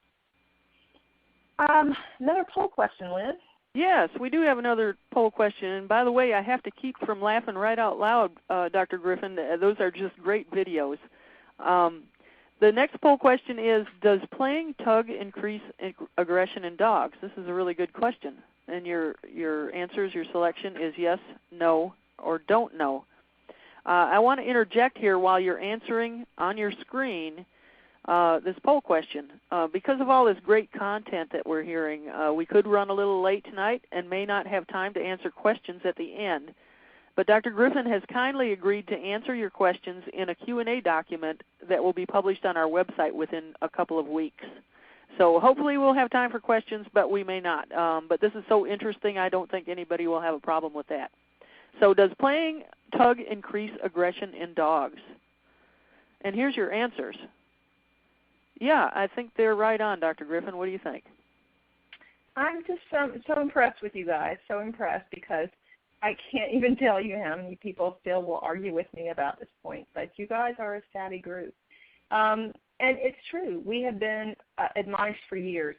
Another poll question, Lynn. Yes, we do have another poll question. And by the way, I have to keep from laughing right out loud, Dr. Griffin. Those are just great videos. The next poll question is, does playing tug increase aggression in dogs? This is a really good question. And your answers, your selection is yes, no, or don't know. I want to interject here while you're answering on your screen this poll question. Because of all this great content that we're hearing, we could run a little late tonight and may not have time to answer questions at the end. But Dr. Griffin has kindly agreed to answer your questions in a Q&A document that will be published on our website within a couple of weeks. So hopefully we'll have time for questions, but we may not. But this is so interesting, I don't think anybody will have a problem with that. So does playing tug increase aggression in dogs? And here's your answers. Yeah, I think they're right on, Dr. Griffin. What do you think? I'm just so impressed with you guys, so impressed, because I can't even tell you how many people still will argue with me about this point, but you guys are a savvy group. And it's true. We have been admonished for years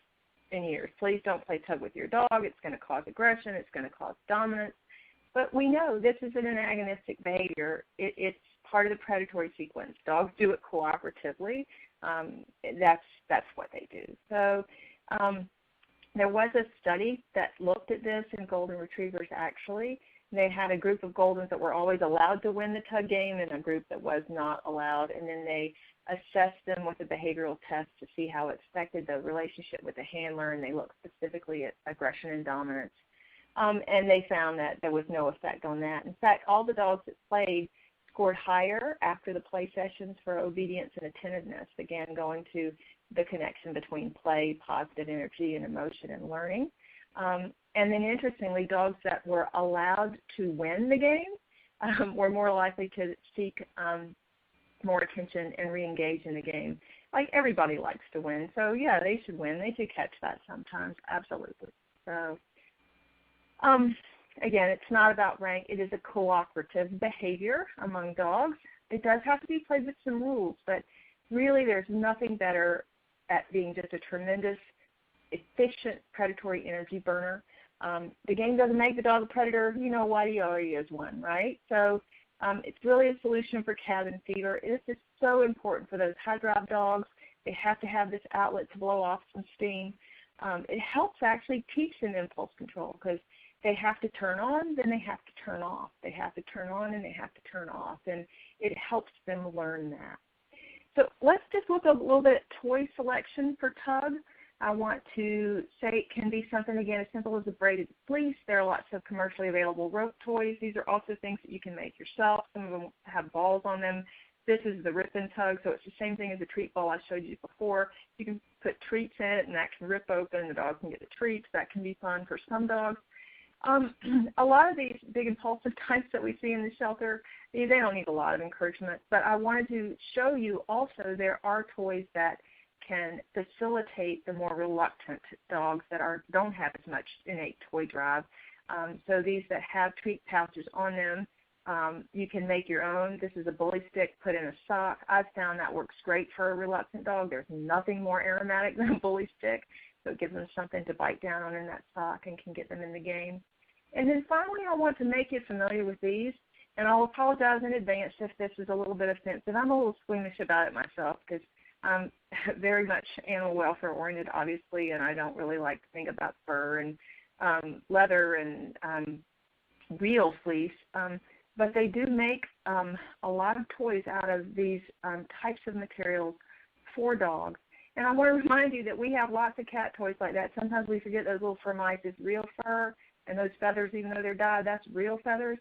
and years. Please don't play tug with your dog. It's going to cause aggression. It's going to cause dominance. But we know this is an antagonistic behavior. It's part of the predatory sequence. Dogs do it cooperatively. That's what they do. So there was a study that looked at this in golden retrievers, actually. They had a group of Goldens that were always allowed to win the tug game and a group that was not allowed, and then they assessed them with a behavioral test to see how it affected the relationship with the handler, and they looked specifically at aggression and dominance. And they found that there was no effect on that. In fact, all the dogs that played scored higher after the play sessions for obedience and attentiveness, again, going to the connection between play, positive energy, and emotion and learning. And then interestingly, dogs that were allowed to win the game were more likely to seek more attention and re-engage in the game. Like, everybody likes to win, so yeah, they should win. They should catch that sometimes, absolutely. So, again, it's not about rank. It is a cooperative behavior among dogs. It does have to be played with some rules, but really there's nothing better at being just a tremendous, efficient predatory energy burner. The game doesn't make the dog a predator. You know why he already is one, right? So it's really a solution for cabin fever. This is so important for those high-drive dogs. They have to have this outlet to blow off some steam. It helps actually teach them impulse control, because they have to turn on, then they have to turn off. They have to turn on, and they have to turn off, and it helps them learn that. So let's just look a little bit at toy selection for tug. I want to say it can be something, again, as simple as a braided fleece. There are lots of commercially available rope toys. These are also things that you can make yourself. Some of them have balls on them. This is the rip-and tug, so it's the same thing as the treat ball I showed you before. You can put treats in it, and that can rip open. The dog can get the treats. That can be fun for some dogs. A lot of these big impulsive types that we see in the shelter, they don't need a lot of encouragement, but I wanted to show you also there are toys that can facilitate the more reluctant dogs that don't have as much innate toy drive. So these that have treat pouches on them, you can make your own. This is a bully stick put in a sock. I've found that works great for a reluctant dog. There's nothing more aromatic than a bully stick, so it gives them something to bite down on in that sock and can get them in the game. And then finally, I want to make you familiar with these, and I'll apologize in advance if this is a little bit offensive. I'm a little squeamish about it myself, because I'm very much animal welfare oriented, obviously, and I don't really like to think about fur and leather and real fleece. But they do make a lot of toys out of these types of materials for dogs. And I want to remind you that we have lots of cat toys like that. Sometimes we forget those little fur mice is real fur, and those feathers, even though they're dyed, that's real feathers.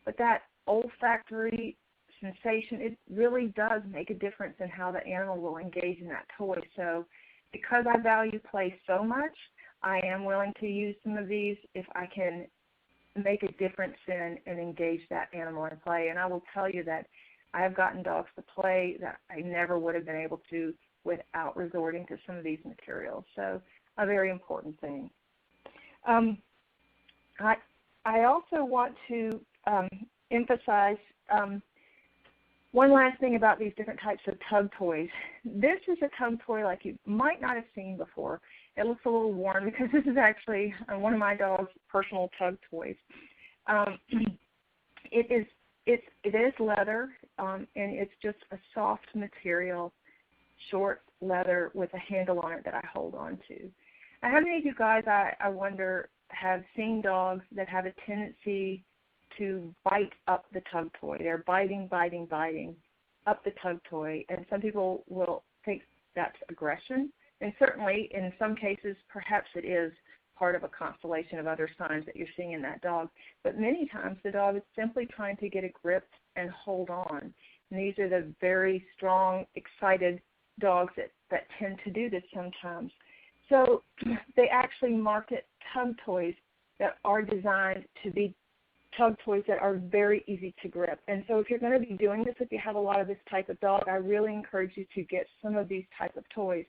But that olfactory sensation, it really does make a difference in how the animal will engage in that toy. So because I value play so much, I am willing to use some of these if I can make a difference in and engage that animal in play. And I will tell you that I have gotten dogs to play that I never would have been able to without resorting to some of these materials. So a very important thing. I also want to emphasize one last thing about these different types of tug toys. This is a tug toy like you might not have seen before. It looks a little worn because this is actually one of my dog's personal tug toys. It is leather, and it's just a soft material, short leather with a handle on it that I hold on to. Now, how many of you guys, I wonder, have seen dogs that have a tendency to bite up the tug toy? They're biting up the tug toy, and some people will think that's aggression, and certainly in some cases perhaps it is part of a constellation of other signs that you're seeing in that dog, but many times the dog is simply trying to get a grip and hold on, and these are the very strong, excited dogs that tend to do this sometimes. So they actually market tug toys that are designed to be tug toys that are very easy to grip. And so if you're going to be doing this, if you have a lot of this type of dog, I really encourage you to get some of these type of toys.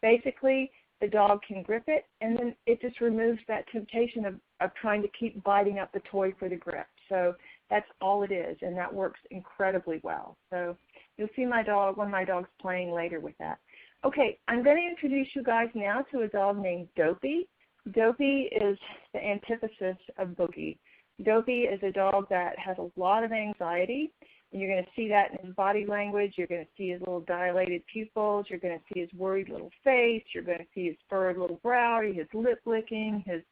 Basically, the dog can grip it, and then it just removes that temptation of trying to keep biting up the toy for the grip. So that's all it is, and that works incredibly well. So you'll see one of my dogs playing later with that. Okay, I'm going to introduce you guys now to a dog named Dopey. Dopey is the antithesis of Boogie. Dopey is a dog that has a lot of anxiety, and you're going to see that in his body language. You're going to see his little dilated pupils. You're going to see his worried little face. You're going to see his furrowed little brow, his lip licking, his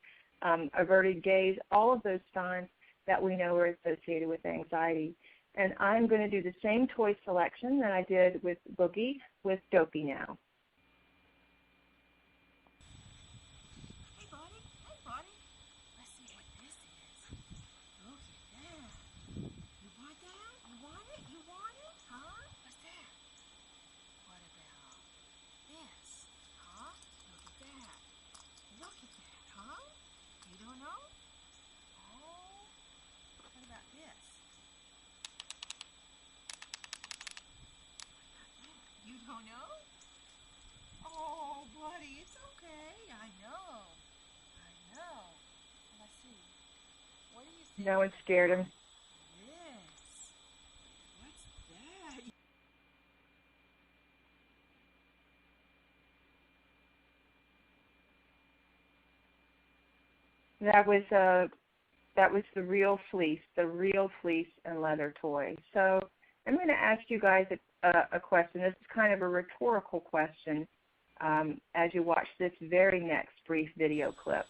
averted gaze, all of those signs that we know are associated with anxiety. And I'm going to do the same toy selection that I did with Boogie with Dopey now. Oh, no? Oh, buddy, it's okay. I know. Let's see. What do you think? No one scared him. Yes. What's that? That was the real fleece and leather toy. So I'm going to ask you guys a question. This is kind of a rhetorical question as you watch this very next brief video clip.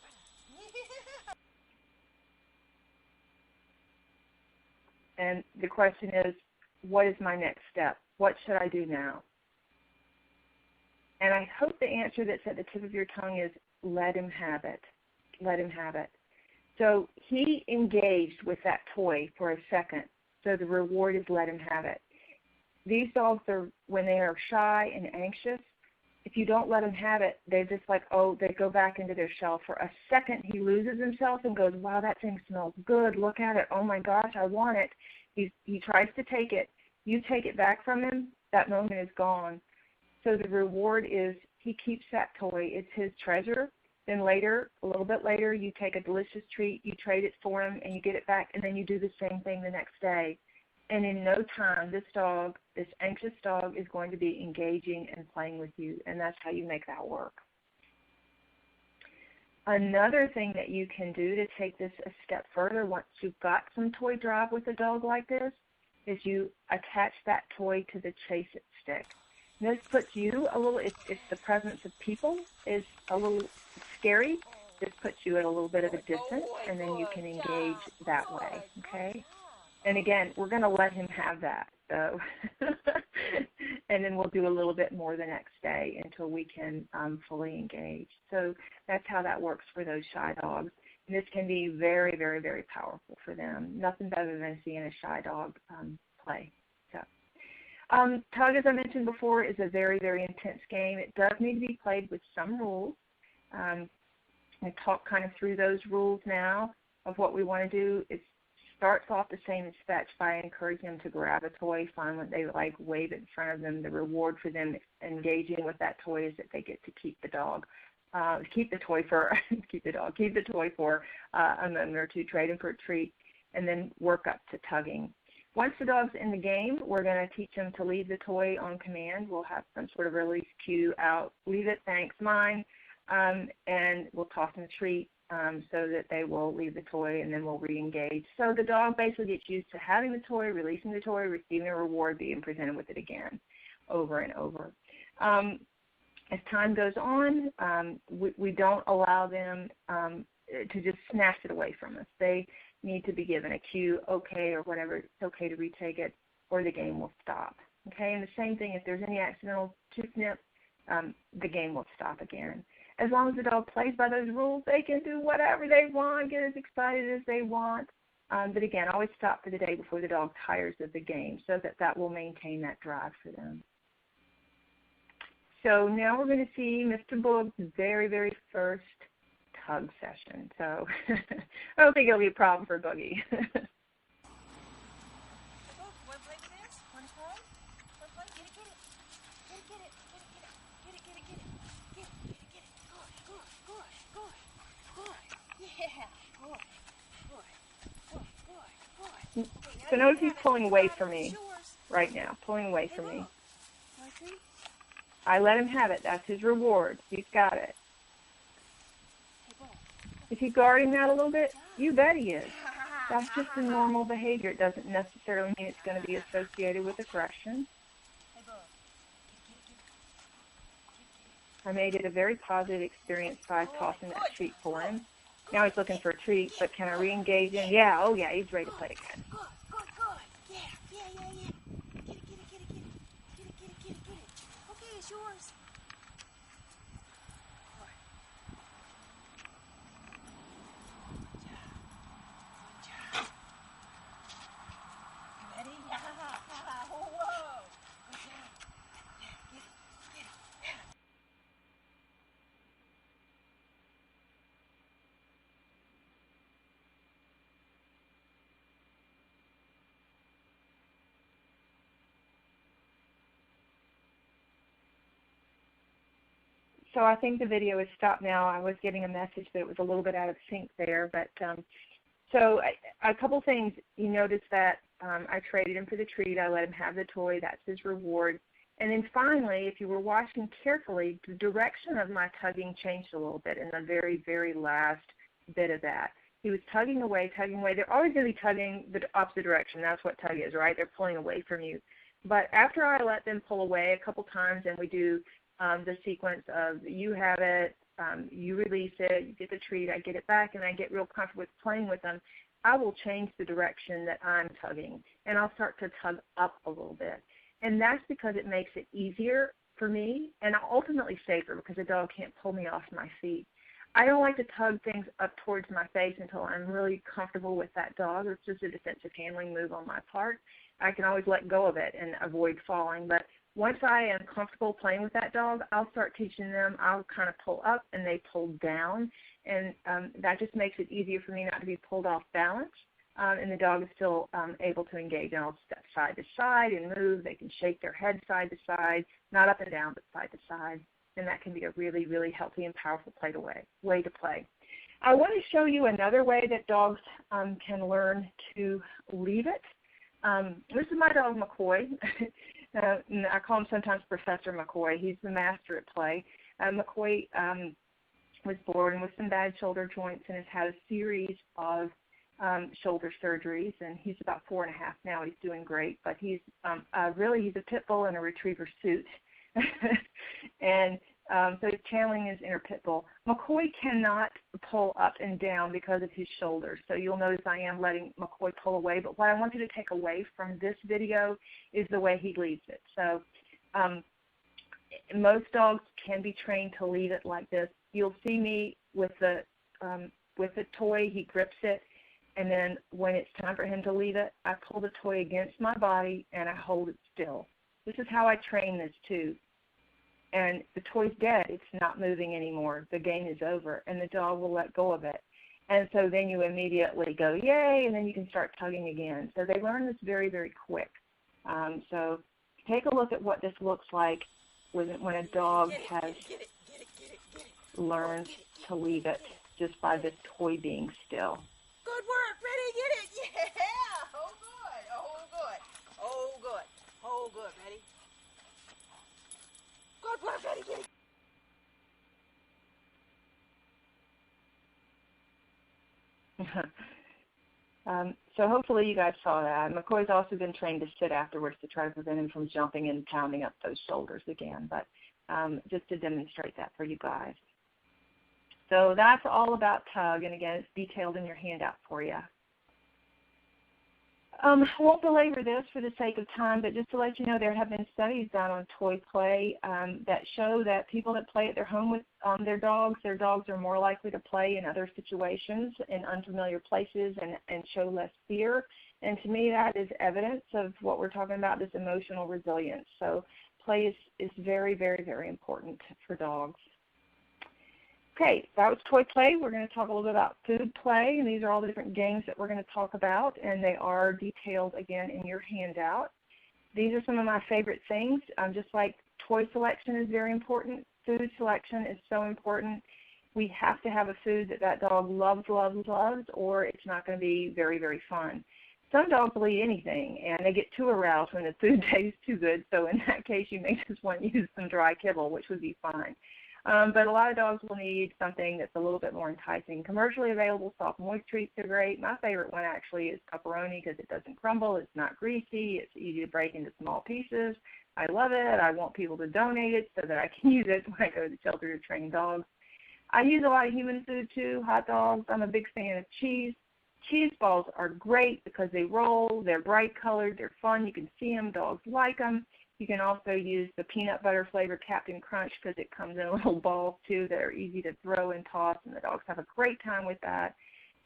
And the question is, what is my next step? What should I do now? And I hope the answer that's at the tip of your tongue is let him have it. Let him have it. So he engaged with that toy for a second. So the reward is let him have it. These dogs when they are shy and anxious, if you don't let them have it, they're just like, they go back into their shell. For a second, he loses himself and goes, wow, that thing smells good. Look at it. Oh, my gosh, I want it. He tries to take it. You take it back from him, that moment is gone. So the reward is he keeps that toy. It's his treasure. Then later, a little bit later, you take a delicious treat, you trade it for him, and you get it back, and then you do the same thing the next day. And in no time, this anxious dog, is going to be engaging and playing with you, and that's how you make that work. Another thing that you can do to take this a step further once you've got some toy drive with a dog like this is you attach that toy to the chase it stick. And this puts you a little, if the presence of people is a little scary, this puts you at a little bit of a distance, and then you can engage that way, okay? And again, we're going to let him have that, so and then we'll do a little bit more the next day until we can fully engage. So that's how that works for those shy dogs. And this can be very, very, very powerful for them. Nothing better than seeing a shy dog play. So tug, as I mentioned before, is a very, very intense game. It does need to be played with some rules. I talk kind of through those rules now of what we want to do. It starts off the same as fetch by encouraging them to grab a toy, find what they like, wave it in front of them. The reward for them engaging with that toy is that they get to keep the dog, keep the toy for a moment or two, trade him for a treat, and then work up to tugging. Once the dog's in the game, we're going to teach them to leave the toy on command. We'll have some sort of release cue out, leave it, thanks, mine, and we'll toss them a treat so that they will leave the toy, and then we'll re-engage. So the dog basically gets used to having the toy, releasing the toy, receiving a reward, being presented with it again over and over. As time goes on, we don't allow them to just snatch it away from us. They need to be given a cue, okay, or whatever, it's okay to retake it, or the game will stop. Okay, and the same thing, if there's any accidental tooth nip, the game will stop again. As long as the dog plays by those rules, they can do whatever they want, get as excited as they want. But again, always stop for the day before the dog tires of the game so that will maintain that drive for them. So now we're going to see Mr. Bullock's very, very first tug session. So I don't think it'll be a problem for Boogie. So notice he's pulling away from me right now, pulling away from me. I let him have it. That's his reward. He's got it. Is he guarding that a little bit? You bet he is. That's just a normal behavior. It doesn't necessarily mean it's going to be associated with aggression. I made it a very positive experience by tossing that treat for him. Now he's looking for a treat, but can I re-engage him? Yeah, oh yeah, he's ready to play again. Good. Yeah. Get it. Okay, it's yours. Ready? Whoa. Good job. Yeah, get it. So I think the video is stopped now. I was getting a message that it was a little bit out of sync there. But so a couple things. You notice that I traded him for the treat. I let him have the toy. That's his reward. And then finally, if you were watching carefully, the direction of my tugging changed a little bit in the very, very last bit of that. He was tugging away. They're always going to be tugging the opposite direction. That's what tug is, right? They're pulling away from you. But after I let them pull away a couple times and we do the sequence of you have it, you release it, you get the treat, I get it back, and I get real comfortable with playing with them, I will change the direction that I'm tugging, and I'll start to tug up a little bit. And that's because it makes it easier for me and ultimately safer because the dog can't pull me off my feet. I don't like to tug things up towards my face until I'm really comfortable with that dog. It's just a defensive handling move on my part. I can always let go of it and avoid falling, but once I am comfortable playing with that dog, I'll start teaching them. I'll kind of pull up and they pull down, and that just makes it easier for me not to be pulled off balance, and the dog is still able to engage. And I'll step side to side and move. They can shake their head side to side, not up and down, but side to side, and that can be a really, really healthy and powerful way to play. I want to show you another way that dogs can learn to leave it. This is my dog, McCoy. I call him sometimes Professor McCoy. He's the master at play. McCoy was born with some bad shoulder joints and has had a series of shoulder surgeries, and he's about 4.5 now. He's doing great, but he's he's a pit bull in a retriever suit. And so he's channeling his inner pit bull. McCoy cannot pull up and down because of his shoulders. So you'll notice I am letting McCoy pull away. But what I want you to take away from this video is the way he leaves it. So most dogs can be trained to leave it like this. You'll see me with the toy. He grips it, and then when it's time for him to leave it, I pull the toy against my body and I hold it still. This is how I train this too. And the toy's dead. It's not moving anymore. The game is over, and the dog will let go of it. And so then you immediately go, yay, and then you can start tugging again. So they learn this very, very quick. So take a look at what this looks like when a dog has learned to leave it just by the toy being still. Good work. Ready? Get it. Yeah. Oh, good. Ready? Good work. Ready? Get it. So hopefully you guys saw that. McCoy's also been trained to sit afterwards to try to prevent him from jumping and pounding up those shoulders again. But just to demonstrate that for you guys. So that's all about tug, and again, it's detailed in your handout for you. I won't belabor this for the sake of time, but just to let you know, there have been studies done on toy play that show that people that play at their home with their dogs are more likely to play in other situations in unfamiliar places and show less fear. And to me, that is evidence of what we're talking about, this emotional resilience. So play is very, very, very important for dogs. Okay, that was toy play. We're going to talk a little bit about food play, and these are all the different games that we're going to talk about, and they are detailed, again, in your handout. These are some of my favorite things. Just like toy selection is very important, food selection is so important. We have to have a food that dog loves, loves, loves, or it's not going to be very, very fun. Some dogs will eat anything, and they get too aroused when the food tastes too good, so in that case, you may just want to use some dry kibble, which would be fine. But a lot of dogs will need something that's a little bit more enticing. Commercially available soft moist treats are great. My favorite one actually is pepperoni because it doesn't crumble, it's not greasy, it's easy to break into small pieces. I love it. I want people to donate it so that I can use it when I go to the shelter to train dogs. I use a lot of human food too, hot dogs. I'm a big fan of cheese. Cheese balls are great because they roll, they're bright colored, they're fun, you can see them, dogs like them. You can also use the peanut butter flavored Captain Crunch because it comes in little balls too that are easy to throw and toss, and the dogs have a great time with that.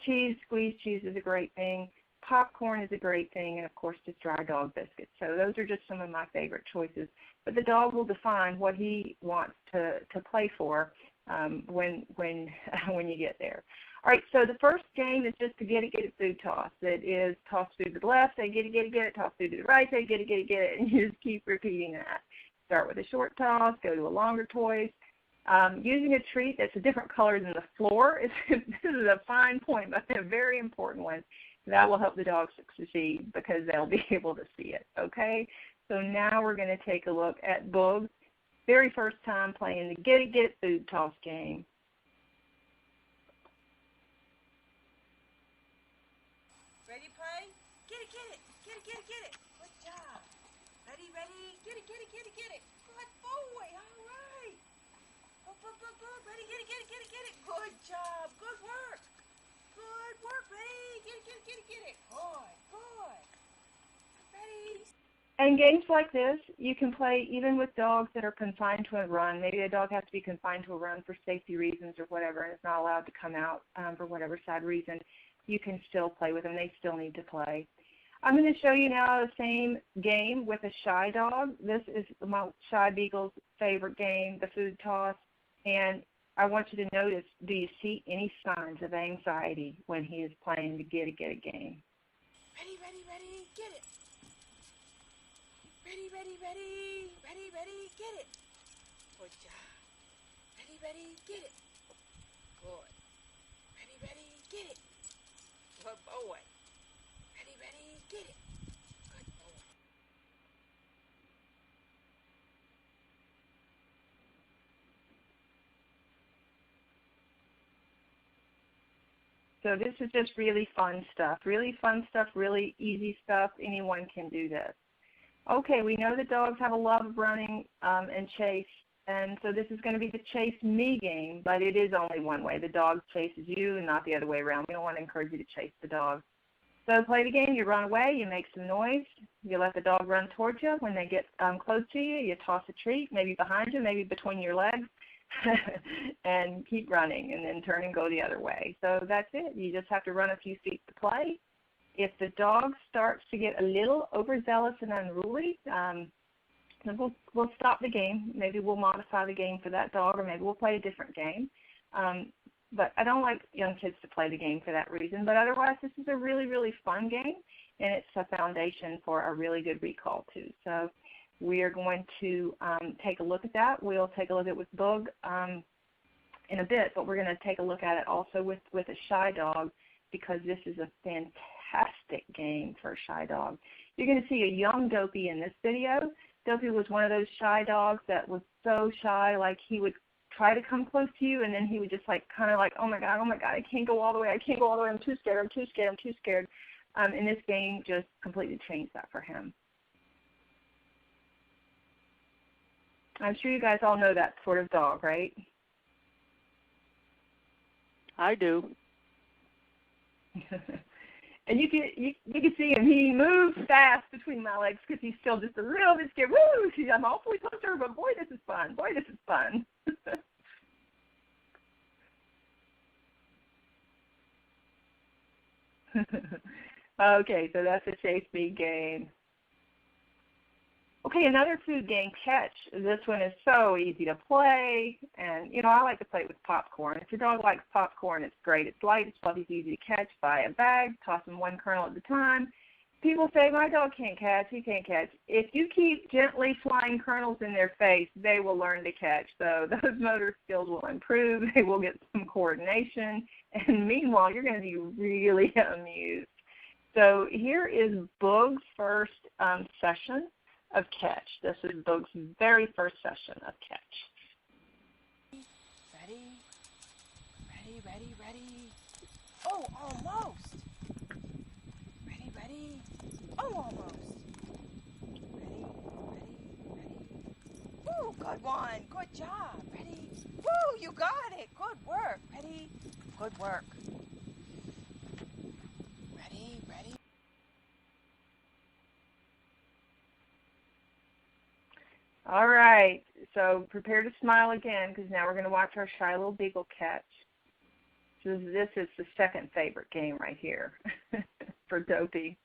Cheese, squeezed cheese is a great thing. Popcorn is a great thing, and of course just dry dog biscuits. So those are just some of my favorite choices. But the dog will define what he wants to play for when you get there. All right, so the first game is just to get it, food toss. It is toss food to the left, say get it, toss food to the right, say get it, and you just keep repeating that. Start with a short toss, go to a longer toy. Using a treat that's a different color than the floor, this is a fine point, but a very important one. That will help the dogs succeed because they'll be able to see it, okay? So now we're going to take a look at Boog's very first time playing the get it, food toss game. Ready, play? Get it. Good job. Ready, get it. Good boy, all right. Good. Ready, get it. Good job, good work. Ready, get it. Good. Ready. And games like this, you can play even with dogs that are confined to a run. Maybe a dog has to be confined to a run for safety reasons or whatever, and it's not allowed to come out for whatever sad reason. You can still play with them. They still need to play. I'm going to show you now the same game with a shy dog. This is my shy beagle's favorite game, the food toss. And I want you to notice, do you see any signs of anxiety when he is playing the get it game? Ready, get it. Ready, get it. Good job. Ready, get it. Good. Ready, get it. Good boy. Ready, get it. Good boy. So this is just really fun stuff, really easy stuff. Anyone can do this. Okay, we know that dogs have a love of running and chase, and so this is going to be the chase me game, but it is only one way. The dog chases you and not the other way around. We don't want to encourage you to chase the dog. So play the game, you run away, you make some noise, you let the dog run towards you. When they get close to you, you toss a treat, maybe behind you, maybe between your legs, and keep running, and then turn and go the other way. So that's it. You just have to run a few feet to play. If the dog starts to get a little overzealous and unruly, then we'll stop the game. Maybe we'll modify the game for that dog, or maybe we'll play a different game. But I don't like young kids to play the game for that reason. But otherwise, this is a really, really fun game, and it's a foundation for a really good recall, too. So we are going to take a look at that. We'll take a look at it with Boog in a bit, but we're going to take a look at it also with a shy dog, because this is a fantastic game for a shy dog. You're going to see a young Dopey in this video. Dopey was one of those shy dogs that was so shy, like he would try to come close to you, and then he would just kind of like, oh my God, I can't go all the way, I'm too scared. And this game just completely changed that for him. I'm sure you guys all know that sort of dog, right? I do. And you can see him. He moves fast between my legs because he's still just a little bit scared. Woo! I'm awfully close to her, but boy, this is fun. Boy, this is fun. Okay, so that's a chase speed game. Okay, another food game, catch. This one is so easy to play, and I like to play it with popcorn. If your dog likes popcorn, it's great. It's light, it's fluffy, it's easy to catch. Buy a bag, toss them one kernel at a time. People say, my dog can't catch, he can't catch. If you keep gently flying kernels in their face, they will learn to catch. So those motor skills will improve, they will get some coordination, and meanwhile, you're going to be really amused. So here is Boog's first session of catch. This is Boog's very first session of catch. Ready? Ready, ready, ready. Oh, almost. Ready, ready. Oh, almost. Ready, ready, ready. Woo, good one. Good job. Ready? Woo, you got it. Good work. Ready? Good work. Ready, ready. All right, so prepare to smile again because now we're going to watch our shy little beagle catch. So this is the second favorite game right here for Dopey.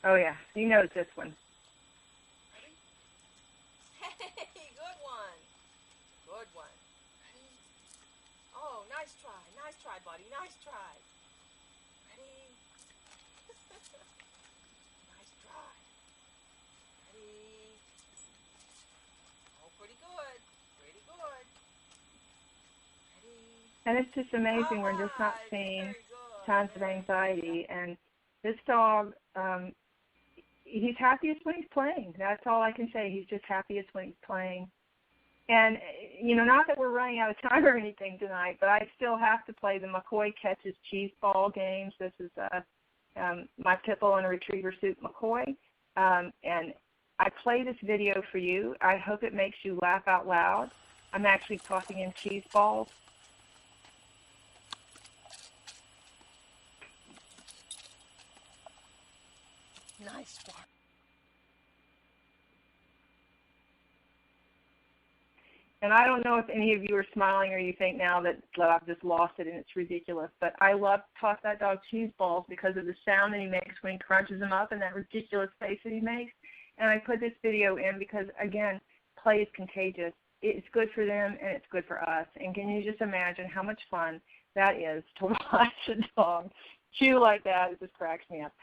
Oh yeah, he knows this one. Hey, good one. Good one. Ready? Oh, nice try. Nice try, buddy. Nice try. Ready? Nice try. Ready? Oh, pretty good. Pretty good. Ready? And it's just amazing. We're just not seeing signs of anxiety. And this dog, he's happiest when he's playing. That's all I can say. He's just happiest when he's playing. And, not that we're running out of time or anything tonight, but I still have to play the McCoy Catches Cheese Ball games. This is my pit bull and a retriever suit McCoy. And I play this video for you. I hope it makes you laugh out loud. I'm actually tossing in cheese balls. Nice one. And I don't know if any of you are smiling or you think now that I've just lost it and it's ridiculous, but I love to toss that dog cheese balls because of the sound that he makes when he crunches them up and that ridiculous face that he makes. And I put this video in because, again, play is contagious. It's good for them and it's good for us. And can you just imagine how much fun that is to watch a dog chew like that? It just cracks me up.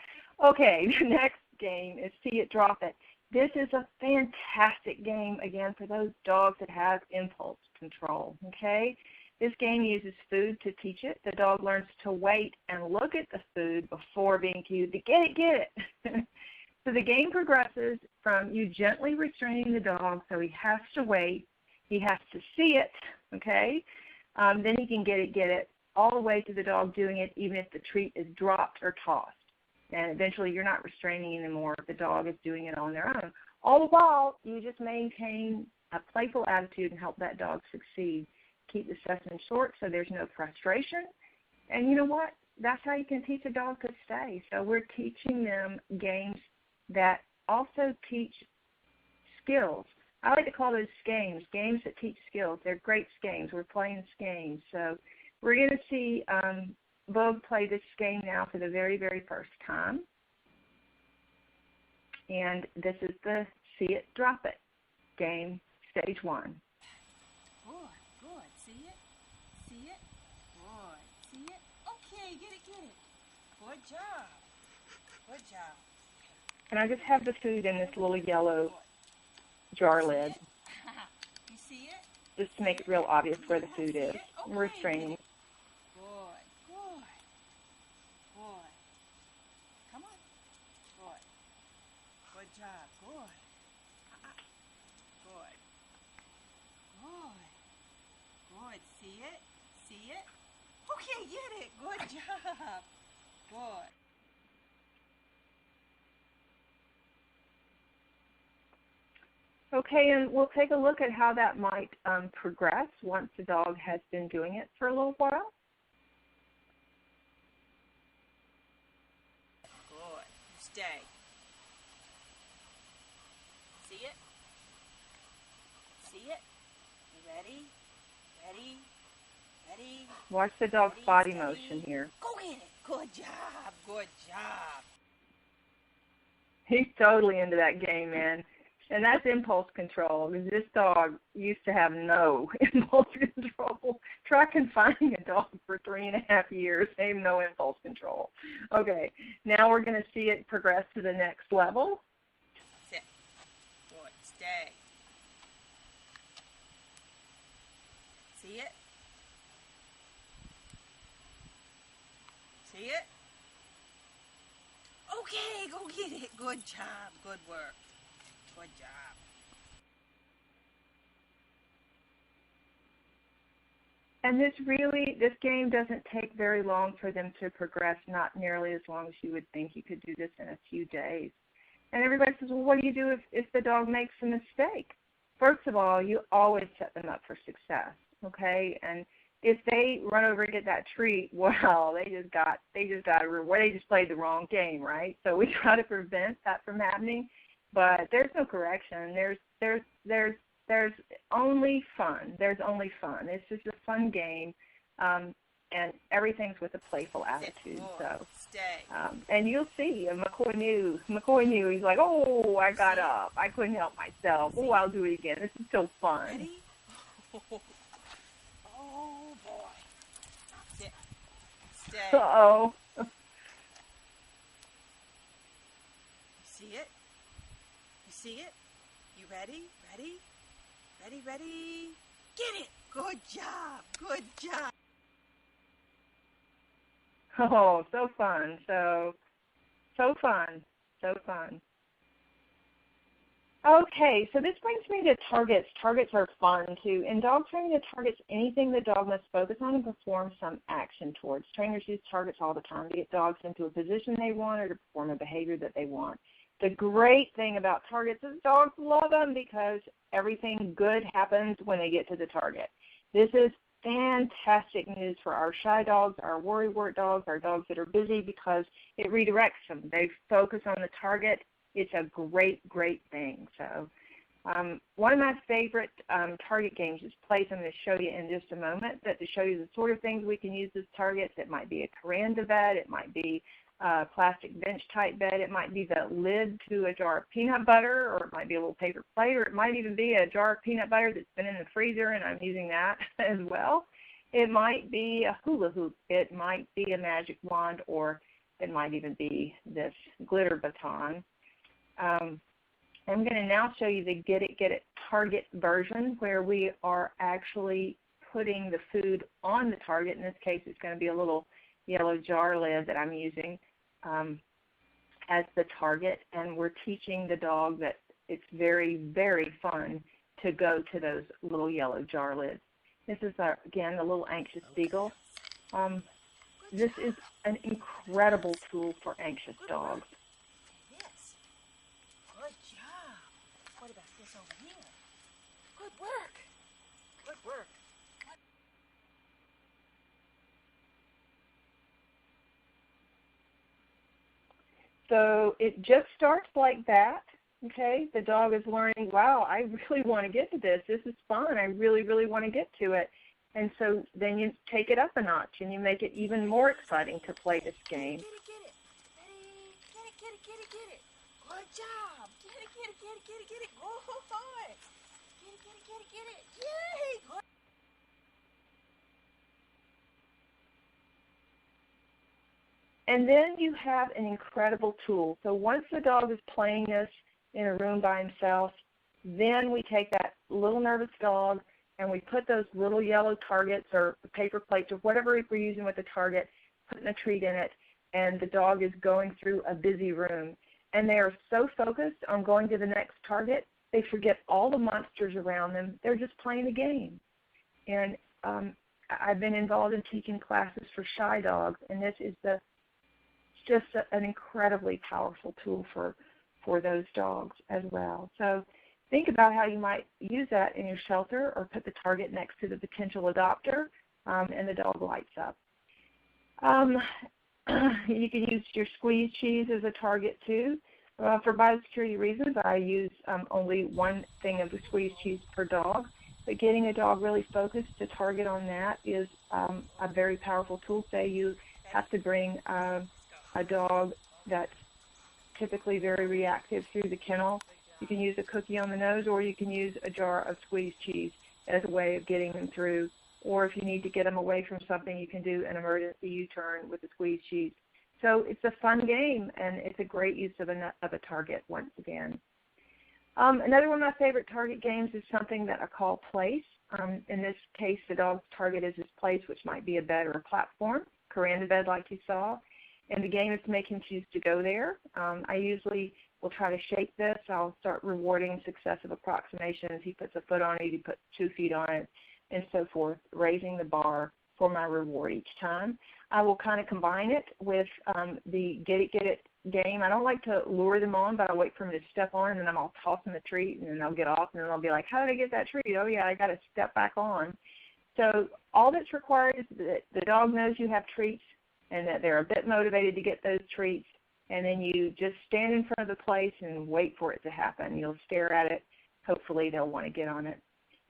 Okay, the next game is See It, Drop It. This is a fantastic game, again, for those dogs that have impulse control, okay? This game uses food to teach it. The dog learns to wait and look at the food before being cued to get it. So the game progresses from you gently restraining the dog, so he has to wait, he has to see it, okay? Then he can get it, all the way to the dog doing it even if the treat is dropped or tossed. And eventually you're not restraining anymore. The dog is doing it on their own. All the while, you just maintain a playful attitude and help that dog succeed. Keep the session short so there's no frustration. And you know what? That's how you can teach a dog to stay. So we're teaching them games that also teach skills. I like to call those games that teach skills. They're great games. We're playing games. So we're going to see Boog play this game now for the very, very first time. And this is the See It, Drop It game, stage 1. Good, good. See it? See it? Good. See it? Okay, get it. Good job. Good job. And I just have the food in this little yellow jar lid, You see it? just to make it real obvious where the food is. Okay. We're restraining. Good. Come on. Good. Good job. Good. Good. See it? Okay, get it. Good job. Good. Okay, and we'll take a look at how that might progress once the dog has been doing it for a little while. Good. Stay. See it? See it? You ready? Ready? Ready? Watch the dog's Ready, body steady. motion here. Go get it. Good job. Good job. He's totally into that game, man. And that's impulse control, because this dog used to have no impulse control. Try confining a dog for 3.5 years, same no impulse control. Okay, now we're going to see it progress to the next level. Sit. Good. Stay. See it? See it? Okay, go get it. Good job. Good work. Good job. And this game doesn't take very long for them to progress, not nearly as long as you would think. You could do this in a few days. And everybody says, well, what do you do if the dog makes a mistake? First of all, you always set them up for success, okay? And if they run over and get that treat, well, they just played the wrong game, right? So we try to prevent that from happening, but there's no correction. There's only fun. There's only fun. It's just a fun game, and everything's with a playful attitude. So, and you'll see, McCoy knew. He's like, oh, I got up. I couldn't help myself. Oh, I'll do it again. This is so fun. Ready? Oh, boy. Sit. Stay. Uh-oh. You see it? You see it? You ready? Ready? Ready, ready? Get it! Good job! Good job! Oh, so fun. So fun. So fun. Okay, so this brings me to targets. Targets are fun, too. In dog training, the target's anything the dog must focus on and perform some action towards. Trainers use targets all the time to get dogs into a position they want or to perform a behavior that they want. The great thing about targets is dogs love them because everything good happens when they get to the target. This is fantastic news for our shy dogs, our worrywart dogs, our dogs that are busy, because it redirects them. They focus on the target. It's a great, great thing. So one of my favorite target games is Place. I'm going to show you in just a moment, but to show you the sort of things we can use as targets. It might be a Caranda bed. It might be a plastic bench-type bed. It might be the lid to a jar of peanut butter, or it might be a little paper plate, or it might even be a jar of peanut butter that's been in the freezer, and I'm using that as well. It might be a hula hoop. It might be a magic wand, or it might even be this glitter baton. I'm going to now show you the Get It target version, where we are actually putting the food on the target. In this case, it's going to be a little yellow jar lid that I'm using as the target, and we're teaching the dog that it's very, very fun to go to those little yellow jar lids. This is, again, the little anxious beagle. This is an incredible tool for anxious dogs. Yes. Good job. What about this over here? Good work. Good work. So it just starts like that, okay? The dog is learning, wow, I really want to get to this. This is fun. I really, really want to get to it. And so then you take it up a notch and you make it even more exciting to play this game. Get it. Ready? Get it. Good job. Get it. Good. Get it. Yay. Good. And then you have an incredible tool. So once the dog is playing this in a room by himself, then we take that little nervous dog and we put those little yellow targets or paper plates or whatever we're using with the target, putting a treat in it, and the dog is going through a busy room. And they are so focused on going to the next target, they forget all the monsters around them. They're just playing the game. And I've been involved in teaching classes for shy dogs, and this is just an incredibly powerful tool for those dogs as well. So think about how you might use that in your shelter, or put the target next to the potential adopter, and the dog lights up. You can use your squeeze cheese as a target too. For biosecurity reasons, I use only one thing of the squeeze cheese per dog, but getting a dog really focused to target on that is a very powerful tool. Say you have to bring a dog that's typically very reactive through the kennel. You can use a cookie on the nose, or you can use a jar of squeezed cheese as a way of getting them through. Or if you need to get them away from something, you can do an emergency U-turn with the squeezed cheese. So it's a fun game, and it's a great use of a target once again. Another one of my favorite target games is something that I call place. In this case, the dog's target is his place, which might be a bed or a platform, Coranda bed like you saw. And the game is to make him choose to go there. I usually will try to shape this. I'll start rewarding successive approximations. He puts a foot on it, he puts 2 feet on it, and so forth, raising the bar for my reward each time. I will kind of combine it with the get it game. I don't like to lure them on, but I wait for them to step on, and then I'll toss them a treat, and then they'll get off, and then they'll be like, how did I get that treat? Oh, yeah, I got to step back on. So all that's required is that the dog knows you have treats and that they're a bit motivated to get those treats, and then you just stand in front of the place and wait for it to happen. You'll stare at it. Hopefully they'll want to get on it.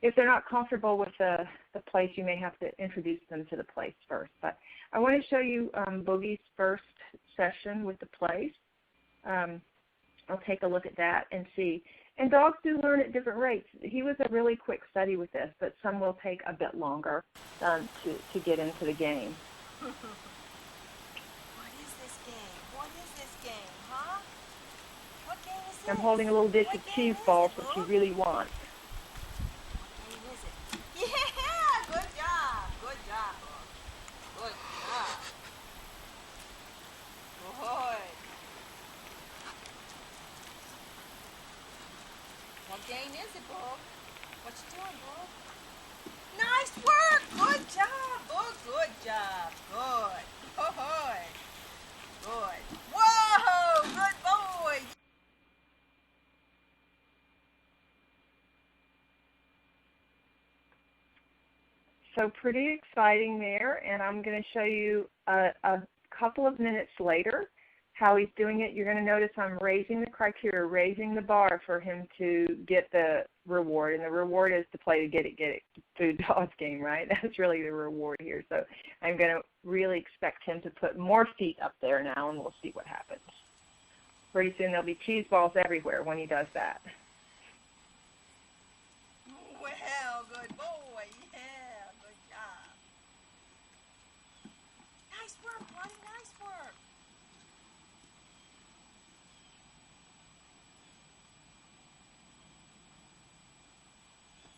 If they're not comfortable with the place, you may have to introduce them to the place first. But I want to show you Boogie's first session with the place. I'll take a look at that and see. And dogs do learn at different rates. He was a really quick study with this, but some will take a bit longer to get into the game. What is this game? What is this game, huh? What game is this? I'm holding a little dish of cheese balls, which he really wants. What game is it? Yeah! Good job! Good job, Boog. Good job. Good. What game is it, Boog? What you doing, Boog? Nice work! Good job, Boog. Good job. Good. Good. Good. Whoa! Good boy! So pretty exciting there, and I'm going to show you a couple of minutes later how he's doing it. You're going to notice I'm raising the criteria, raising the bar for him to get the reward, and the reward is to play the get it food dogs game, right? That's really the reward here. So I'm going to really expect him to put more feet up there now, and we'll see what happens. Pretty soon there'll be cheese balls everywhere when he does that. Well, good boy. Yeah, good job. Nice work, buddy. Nice work.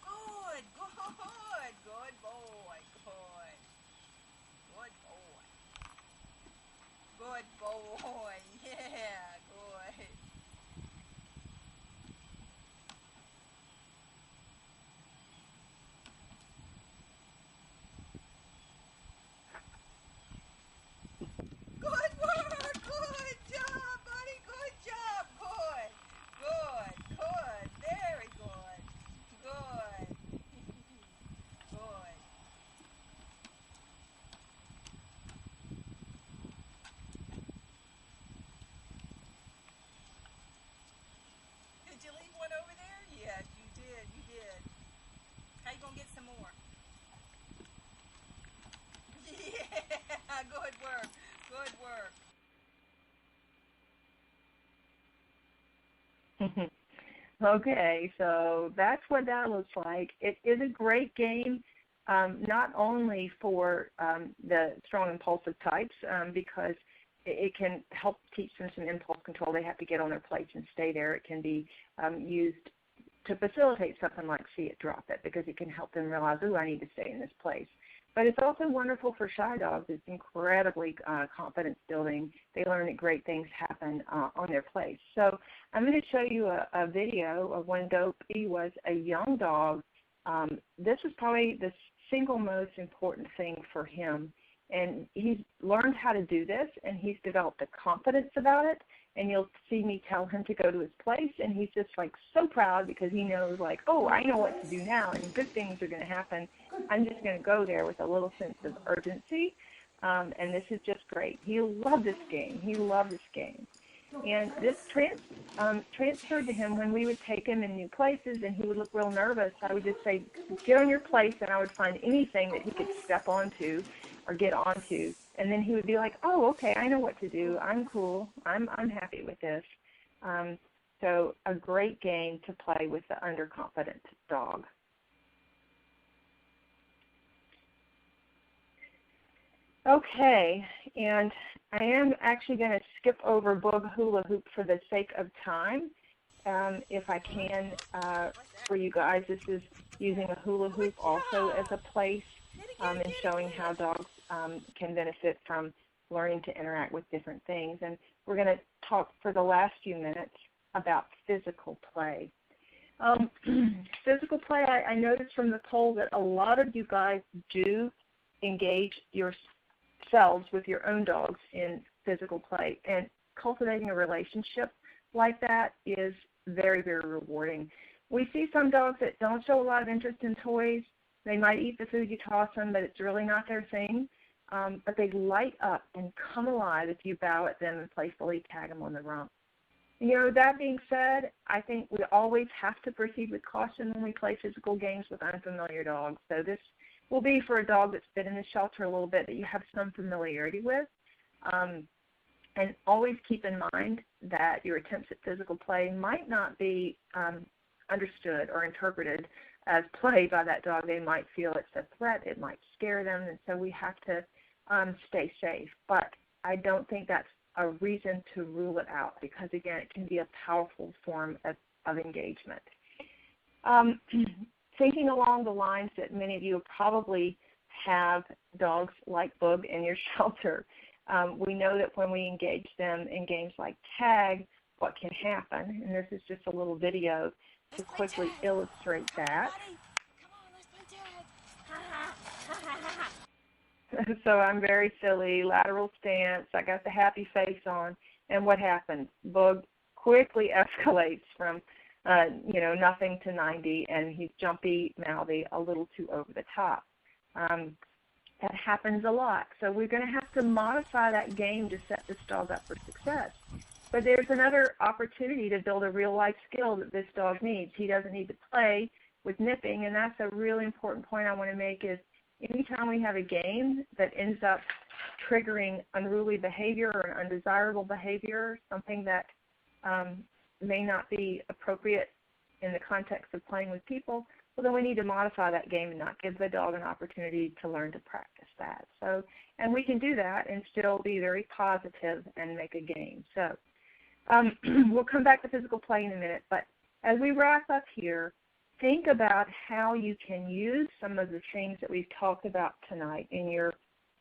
Good, good, good boy. Good. Good boy. Good boy. Yeah, good. Good work! Good job, buddy! Good job! Good! Good! Good! Very good! Good! Good! Did you leave one over there? Yes, you did. You did. How you gonna get some more? Yeah! Good work! Good work! Okay, so that's what that looks like. It is a great game, not only for the strong impulsive types, because it can help teach them some impulse control. They have to get on their plates and stay there. It can be used to facilitate something like see it, drop it, because it can help them realize, ooh, I need to stay in this place. But it's also wonderful for shy dogs. It's incredibly confidence building. They learn that great things happen on their place. So I'm going to show you a video of when Dopey was a young dog. This was probably the single most important thing for him. And he's learned how to do this, and he's developed a confidence about it. And you'll see me tell him to go to his place, and he's just like so proud because he knows, like, oh, I know what to do now, and good things are going to happen. I'm just going to go there with a little sense of urgency, and this is just great. He loved this game. He loved this game. And this transferred to him when we would take him in new places, and he would look real nervous. I would just say, get on your place, and I would find anything that he could step onto or get onto. And then he would be like, oh, okay, I know what to do. I'm cool. I'm happy with this. So a great game to play with the underconfident dog. Okay, and I am actually going to skip over Bug Hula Hoop for the sake of time. If I can, for you guys, this is using a hula hoop also as a place and showing how dogs can benefit from learning to interact with different things. And we're going to talk for the last few minutes about physical play. Physical play, I noticed from the poll that a lot of you guys do engage yourselves with your own dogs in physical play. And cultivating a relationship like that is very, very rewarding. We see some dogs that don't show a lot of interest in toys. They might eat the food you toss them, but it's really not their thing. But they light up and come alive if you bow at them and playfully tag them on the rump. You know, that being said, I think we always have to proceed with caution when we play physical games with unfamiliar dogs. So this will be for a dog that's been in the shelter a little bit that you have some familiarity with. And always keep in mind that your attempts at physical play might not be understood or interpreted as play by that dog. They might feel it's a threat. It might scare them, and so we have to stay safe. But I don't think that's a reason to rule it out because, again, it can be a powerful form of engagement. Thinking along the lines that many of you probably have dogs like Bug in your shelter, we know that when we engage them in games like tag, what can happen, and this is just a little video to quickly illustrate that. So I'm very silly, lateral stance, I got the happy face on, and what happens? Bug quickly escalates from nothing to 90, and he's jumpy, mouthy, a little too over the top. That happens a lot. So we're going to have to modify that game to set this dog up for success. But there's another opportunity to build a real-life skill that this dog needs. He doesn't need to play with nipping, and that's a really important point I want to make is anytime we have a game that ends up triggering unruly behavior or an undesirable behavior, something that may not be appropriate in the context of playing with people, well, then we need to modify that game and not give the dog an opportunity to learn to practice that. So, and we can do that and still be very positive and make a game. So we'll come back to physical play in a minute, but as we wrap up here, think about how you can use some of the things that we've talked about tonight in your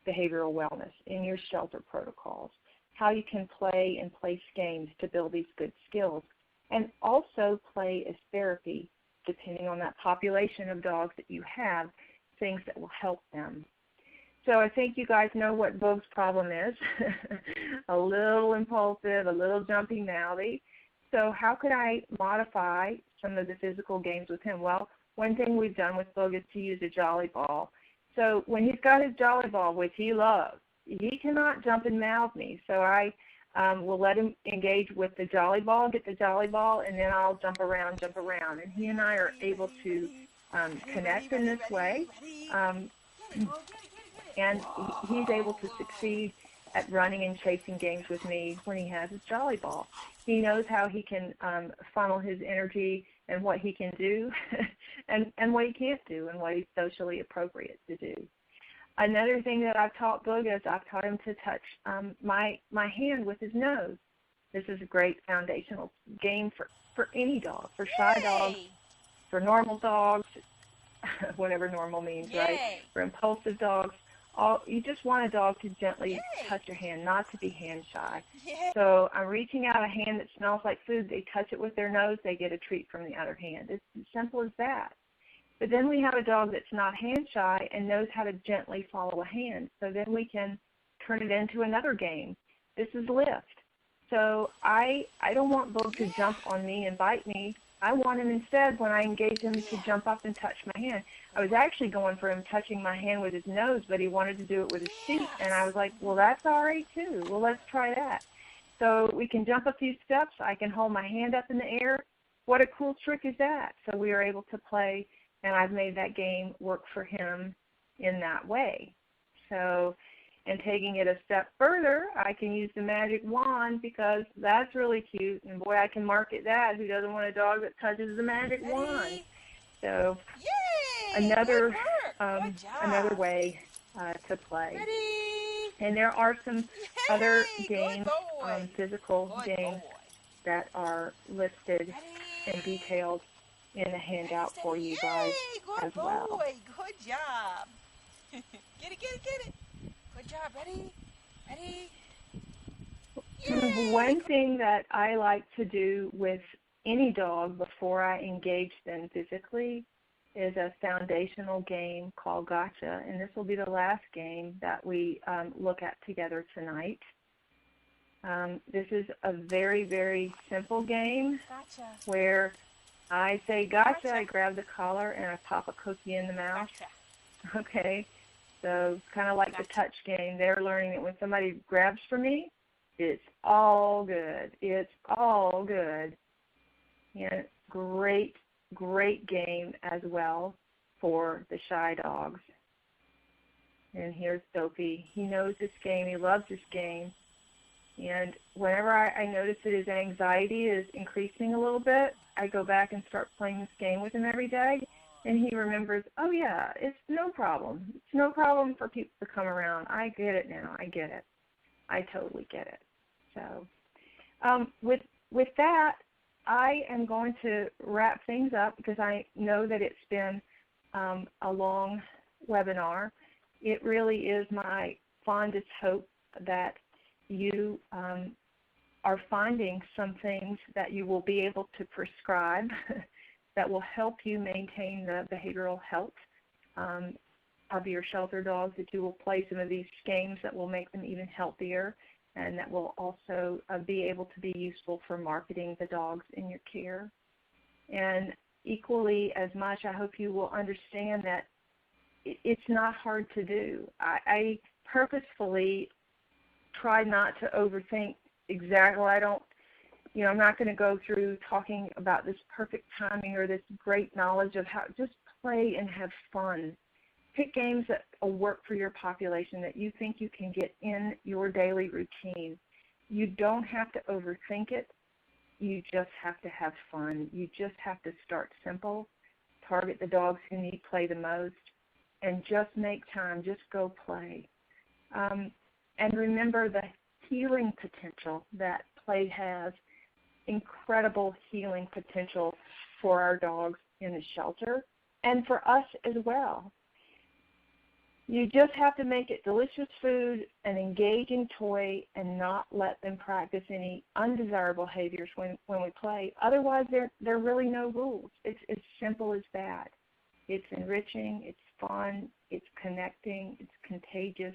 behavioral wellness, in your shelter protocols, how you can play and place games to build these good skills, and also play as therapy, depending on that population of dogs that you have, things that will help them. So I think you guys know what Bug's problem is, a little impulsive, a little jumpy, mouthy. So how could I modify some of the physical games with him? Well, one thing we've done with Bug is to use a jolly ball. So when he's got his jolly ball, which he loves, he cannot jump and mouth me. So I will let him engage with the jolly ball, get the jolly ball, and then I'll jump around. And he and I are able to connect in this way. And he's able to succeed at running and chasing games with me when he has his jolly ball. He knows how he can funnel his energy and what he can do and what he can't do and what he's socially appropriate to do. Another thing that I've taught Bug is I've taught him to touch my hand with his nose. This is a great foundational game for any dog, for shy dogs, for normal dogs, whatever normal means, right? For impulsive dogs. You just want a dog to gently touch your hand, not to be hand shy. So I'm reaching out a hand that smells like food. They touch it with their nose, they get a treat from the other hand. It's as simple as that. But then we have a dog that's not hand shy and knows how to gently follow a hand. So then we can turn it into another game. This is lift. So I don't want Bo to jump on me and bite me. I want him instead, when I engage him, to jump up and touch my hand. I was actually going for him touching my hand with his nose, but he wanted to do it with his feet. And I was like, well, that's all right, too. Well, let's try that. So we can jump a few steps. I can hold my hand up in the air. What a cool trick is that? So we are able to play, and I've made that game work for him in that way. So, and taking it a step further, I can use the magic wand, because that's really cute. And boy, I can market that. Who doesn't want a dog that touches the magic wand? So Yay! another Good job. another way to play. Ready? And there are some other Yay! games, Good boy. physical Good games boy. that are listed and Ready? detailed in a handout for you guys Yay! Good as well. boy. Good job. Get it, get it, get it. Good job. Ready? Ready? Yay! One thing that I like to do with any dog before I engage them physically is a foundational game called Gotcha, and this will be the last game that we look at together tonight. This is a very, very simple game Gotcha. where I say gotcha, I grab the collar, and I pop a cookie in the mouth. Gotcha. Okay, so kind of like the touch game. They're learning that when somebody grabs for me, it's all good. It's all good. And great, great game as well for the shy dogs. And here's Dopey. He knows this game. He loves this game. And whenever I notice that his anxiety is increasing a little bit, I go back and start playing this game with him every day. And he remembers, oh, yeah, it's no problem. It's no problem for people to come around. I get it now. I get it. I totally get it. So with that, I am going to wrap things up, because I know that it's been a long webinar. It really is my fondest hope that you are finding some things that you will be able to prescribe that will help you maintain the behavioral health of your shelter dogs, that you will play some of these games that will make them even healthier, and that will also be able to be useful for marketing the dogs in your care. And equally as much, I hope you will understand that it's not hard to do. I purposefully try not to overthink exactly. I'm not going to go through talking about this perfect timing or this great knowledge of how. Just play and have fun. Pick games that will work for your population, that you think you can get in your daily routine. You don't have to overthink it. You just have to have fun. You just have to start simple, target the dogs who need play the most, and just make time. Just go play. And remember the healing potential that play has, incredible healing potential for our dogs in the shelter and for us as well. You just have to make it delicious food, an engaging toy, and not let them practice any undesirable behaviors when we play. Otherwise, there are really no rules. It's as simple as that. It's enriching, it's fun, it's connecting, it's contagious.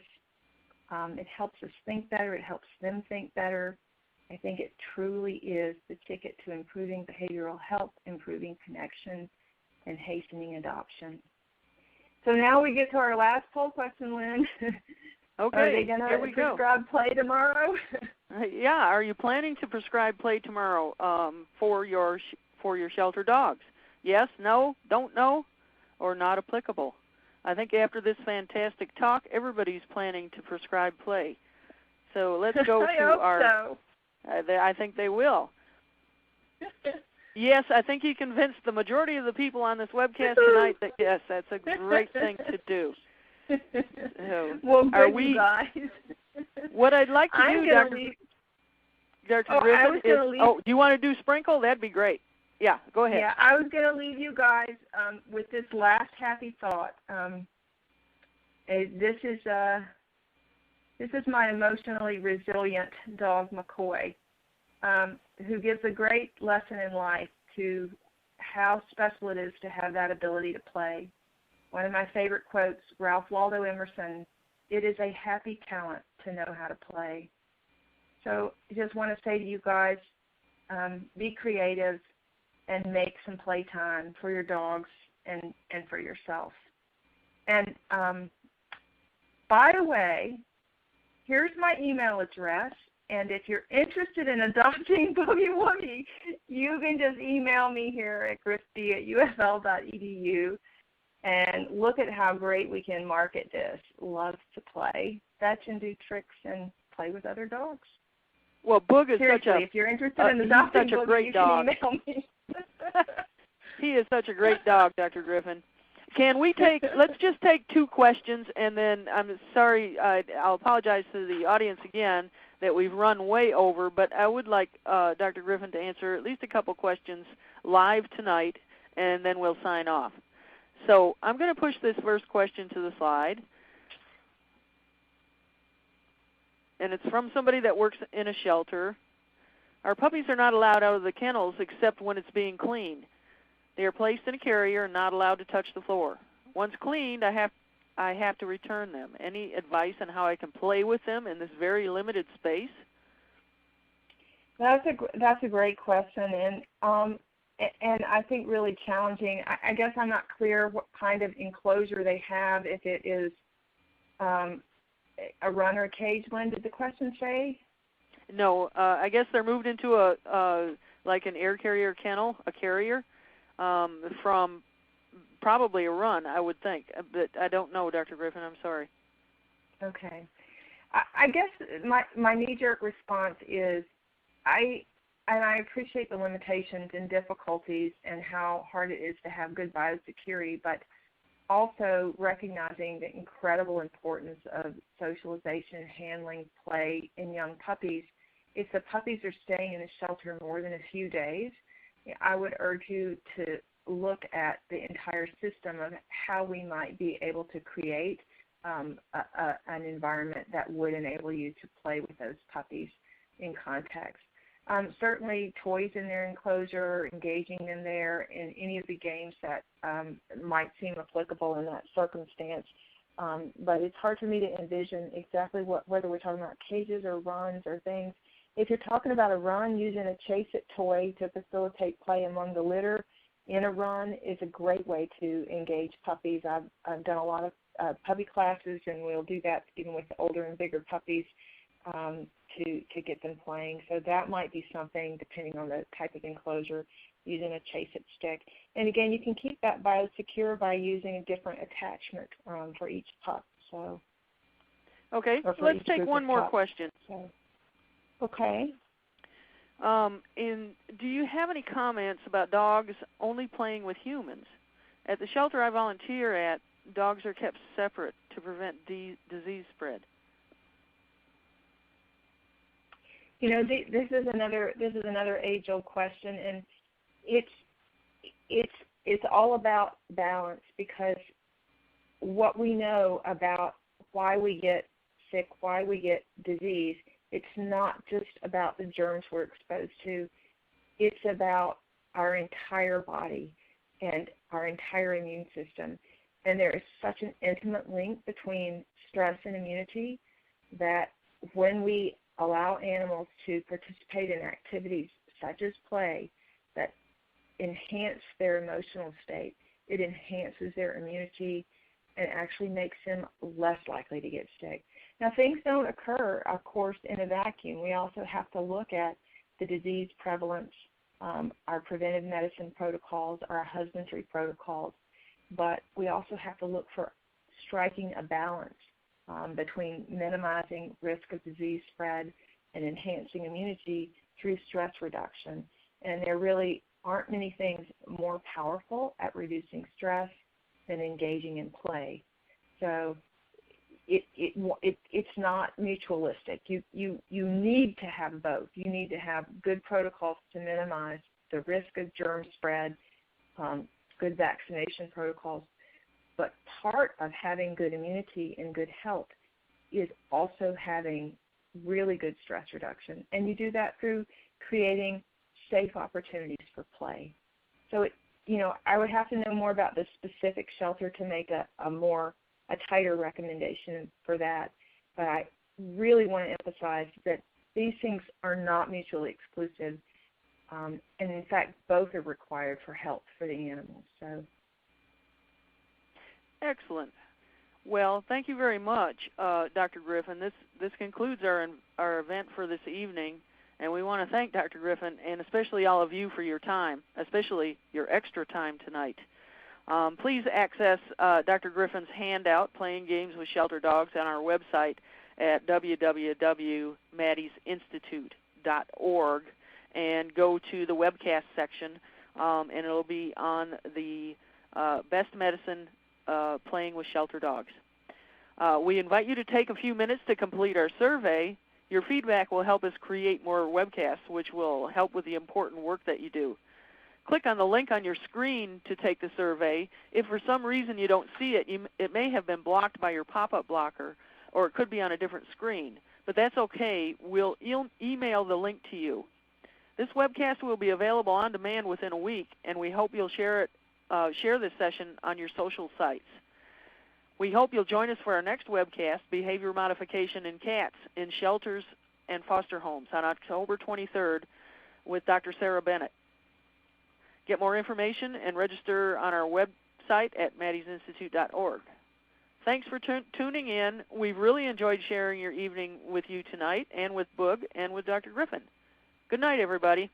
It helps us think better. It helps them think better. I think it truly is the ticket to improving behavioral health, improving connection, and hastening adoption. So now we get to our last poll question, Lynn. Okay, Are they going to prescribe play tomorrow? Yeah. Are you planning to prescribe play tomorrow for your shelter dogs? Yes, no, don't know, or not applicable? I think after this fantastic talk, everybody's planning to prescribe play. So let's go I to hope our. So. I think they will. Yes, I think you convinced the majority of the people on this webcast tonight that yes, that's a great thing to do. So, well, good, you guys. What I'd like to do, Dr. Griffin, is. Oh, do you want to do sprinkle? That'd be great. Yeah, go ahead. Yeah, I was going to leave you guys with this last happy thought. This is my emotionally resilient dog, McCoy, who gives a great lesson in life to how special it is to have that ability to play. One of my favorite quotes, Ralph Waldo Emerson, "It is a happy talent to know how to play." So I just want to say to you guys, be creative and make some playtime for your dogs and for yourself. And by the way, here's my email address. And if you're interested in adopting Boogie Woogie, you can just email me here at christy@ufl.edu and look at how great we can market this. Loves to play, fetch and do tricks, and play with other dogs. Well, Boog is Seriously, if you're interested in adopting such a Boogie, great you dog. can email me. He is such a great dog, Dr. Griffin. Can we let's just take 2 questions, and then I'm sorry, I'll apologize to the audience again that we've run way over, but I would like Dr. Griffin to answer at least a couple questions live tonight, and then we'll sign off. So I'm going to push this first question to the slide. And it's from somebody that works in a shelter. Our puppies are not allowed out of the kennels except when it's being cleaned. They are placed in a carrier and not allowed to touch the floor. Once cleaned, I have to return them. Any advice on how I can play with them in this very limited space? That's a great question, and I think really challenging. I guess I'm not clear what kind of enclosure they have. If it is a run or a cage, Lynn, did the question say? No, I guess they're moved into a like an air carrier kennel, a carrier, from probably a run, I would think. But I don't know, Dr. Griffin. I'm sorry. Okay. I guess my knee-jerk response is I appreciate the limitations and difficulties and how hard it is to have good biosecurity, but also recognizing the incredible importance of socialization, handling, play in young puppies. If the puppies are staying in a shelter more than a few days, I would urge you to look at the entire system of how we might be able to create an environment that would enable you to play with those puppies in context. Certainly toys in their enclosure, engaging them there in any of the games that might seem applicable in that circumstance. But it's hard for me to envision exactly whether we're talking about cages or runs or things. If you're talking about a run, using a Chase-It toy to facilitate play among the litter in a run is a great way to engage puppies. I've done a lot of puppy classes, and we'll do that even with the older and bigger puppies to get them playing. So that might be something, depending on the type of enclosure, using a Chase-It stick. And again, you can keep that biosecure by using a different attachment for each pup. So, okay, let's take one more question. So, okay. Do you have any comments about dogs only playing with humans? At the shelter I volunteer at, dogs are kept separate to prevent disease spread. You know, this is another age-old question, and it's all about balance, because what we know about why we get sick, why we get disease, it's not just about the germs we're exposed to. It's about our entire body and our entire immune system. And there is such an intimate link between stress and immunity that when we allow animals to participate in activities such as play that enhance their emotional state, it enhances their immunity and actually makes them less likely to get sick. Now, things don't occur, of course, in a vacuum. We also have to look at the disease prevalence, our preventive medicine protocols, our husbandry protocols, but we also have to look for striking a balance between minimizing risk of disease spread and enhancing immunity through stress reduction. And there really aren't many things more powerful at reducing stress than engaging in play. So it's not mutualistic. You need to have both. You need to have good protocols to minimize the risk of germ spread, good vaccination protocols. But part of having good immunity and good health is also having really good stress reduction. And you do that through creating safe opportunities for play. So I would have to know more about the specific shelter to make a tighter recommendation for that. But I really want to emphasize that these things are not mutually exclusive, and in fact, both are required for health for the animals. So, excellent. Well, thank you very much, Dr. Griffin. This concludes our event for this evening, and we want to thank Dr. Griffin and especially all of you for your time, especially your extra time tonight. Please access Dr. Griffin's handout, Playing Games with Shelter Dogs, on our website at www.maddiesinstitute.org and go to the webcast section, and it'll be on the Best Medicine Playing with Shelter Dogs. We invite you to take a few minutes to complete our survey. Your feedback will help us create more webcasts, which will help with the important work that you do. Click on the link on your screen to take the survey. If for some reason you don't see it, it may have been blocked by your pop-up blocker, or it could be on a different screen. But that's okay. We'll email the link to you. This webcast will be available on demand within a week, and we hope you'll share this session on your social sites. We hope you'll join us for our next webcast, Behavior Modification in Cats in Shelters and Foster Homes, on October 23rd with Dr. Sarah Bennett. Get more information and register on our website at maddiesinstitute.org. Thanks for tuning in. We've really enjoyed sharing your evening with you tonight and with Boog and with Dr. Griffin. Good night, everybody.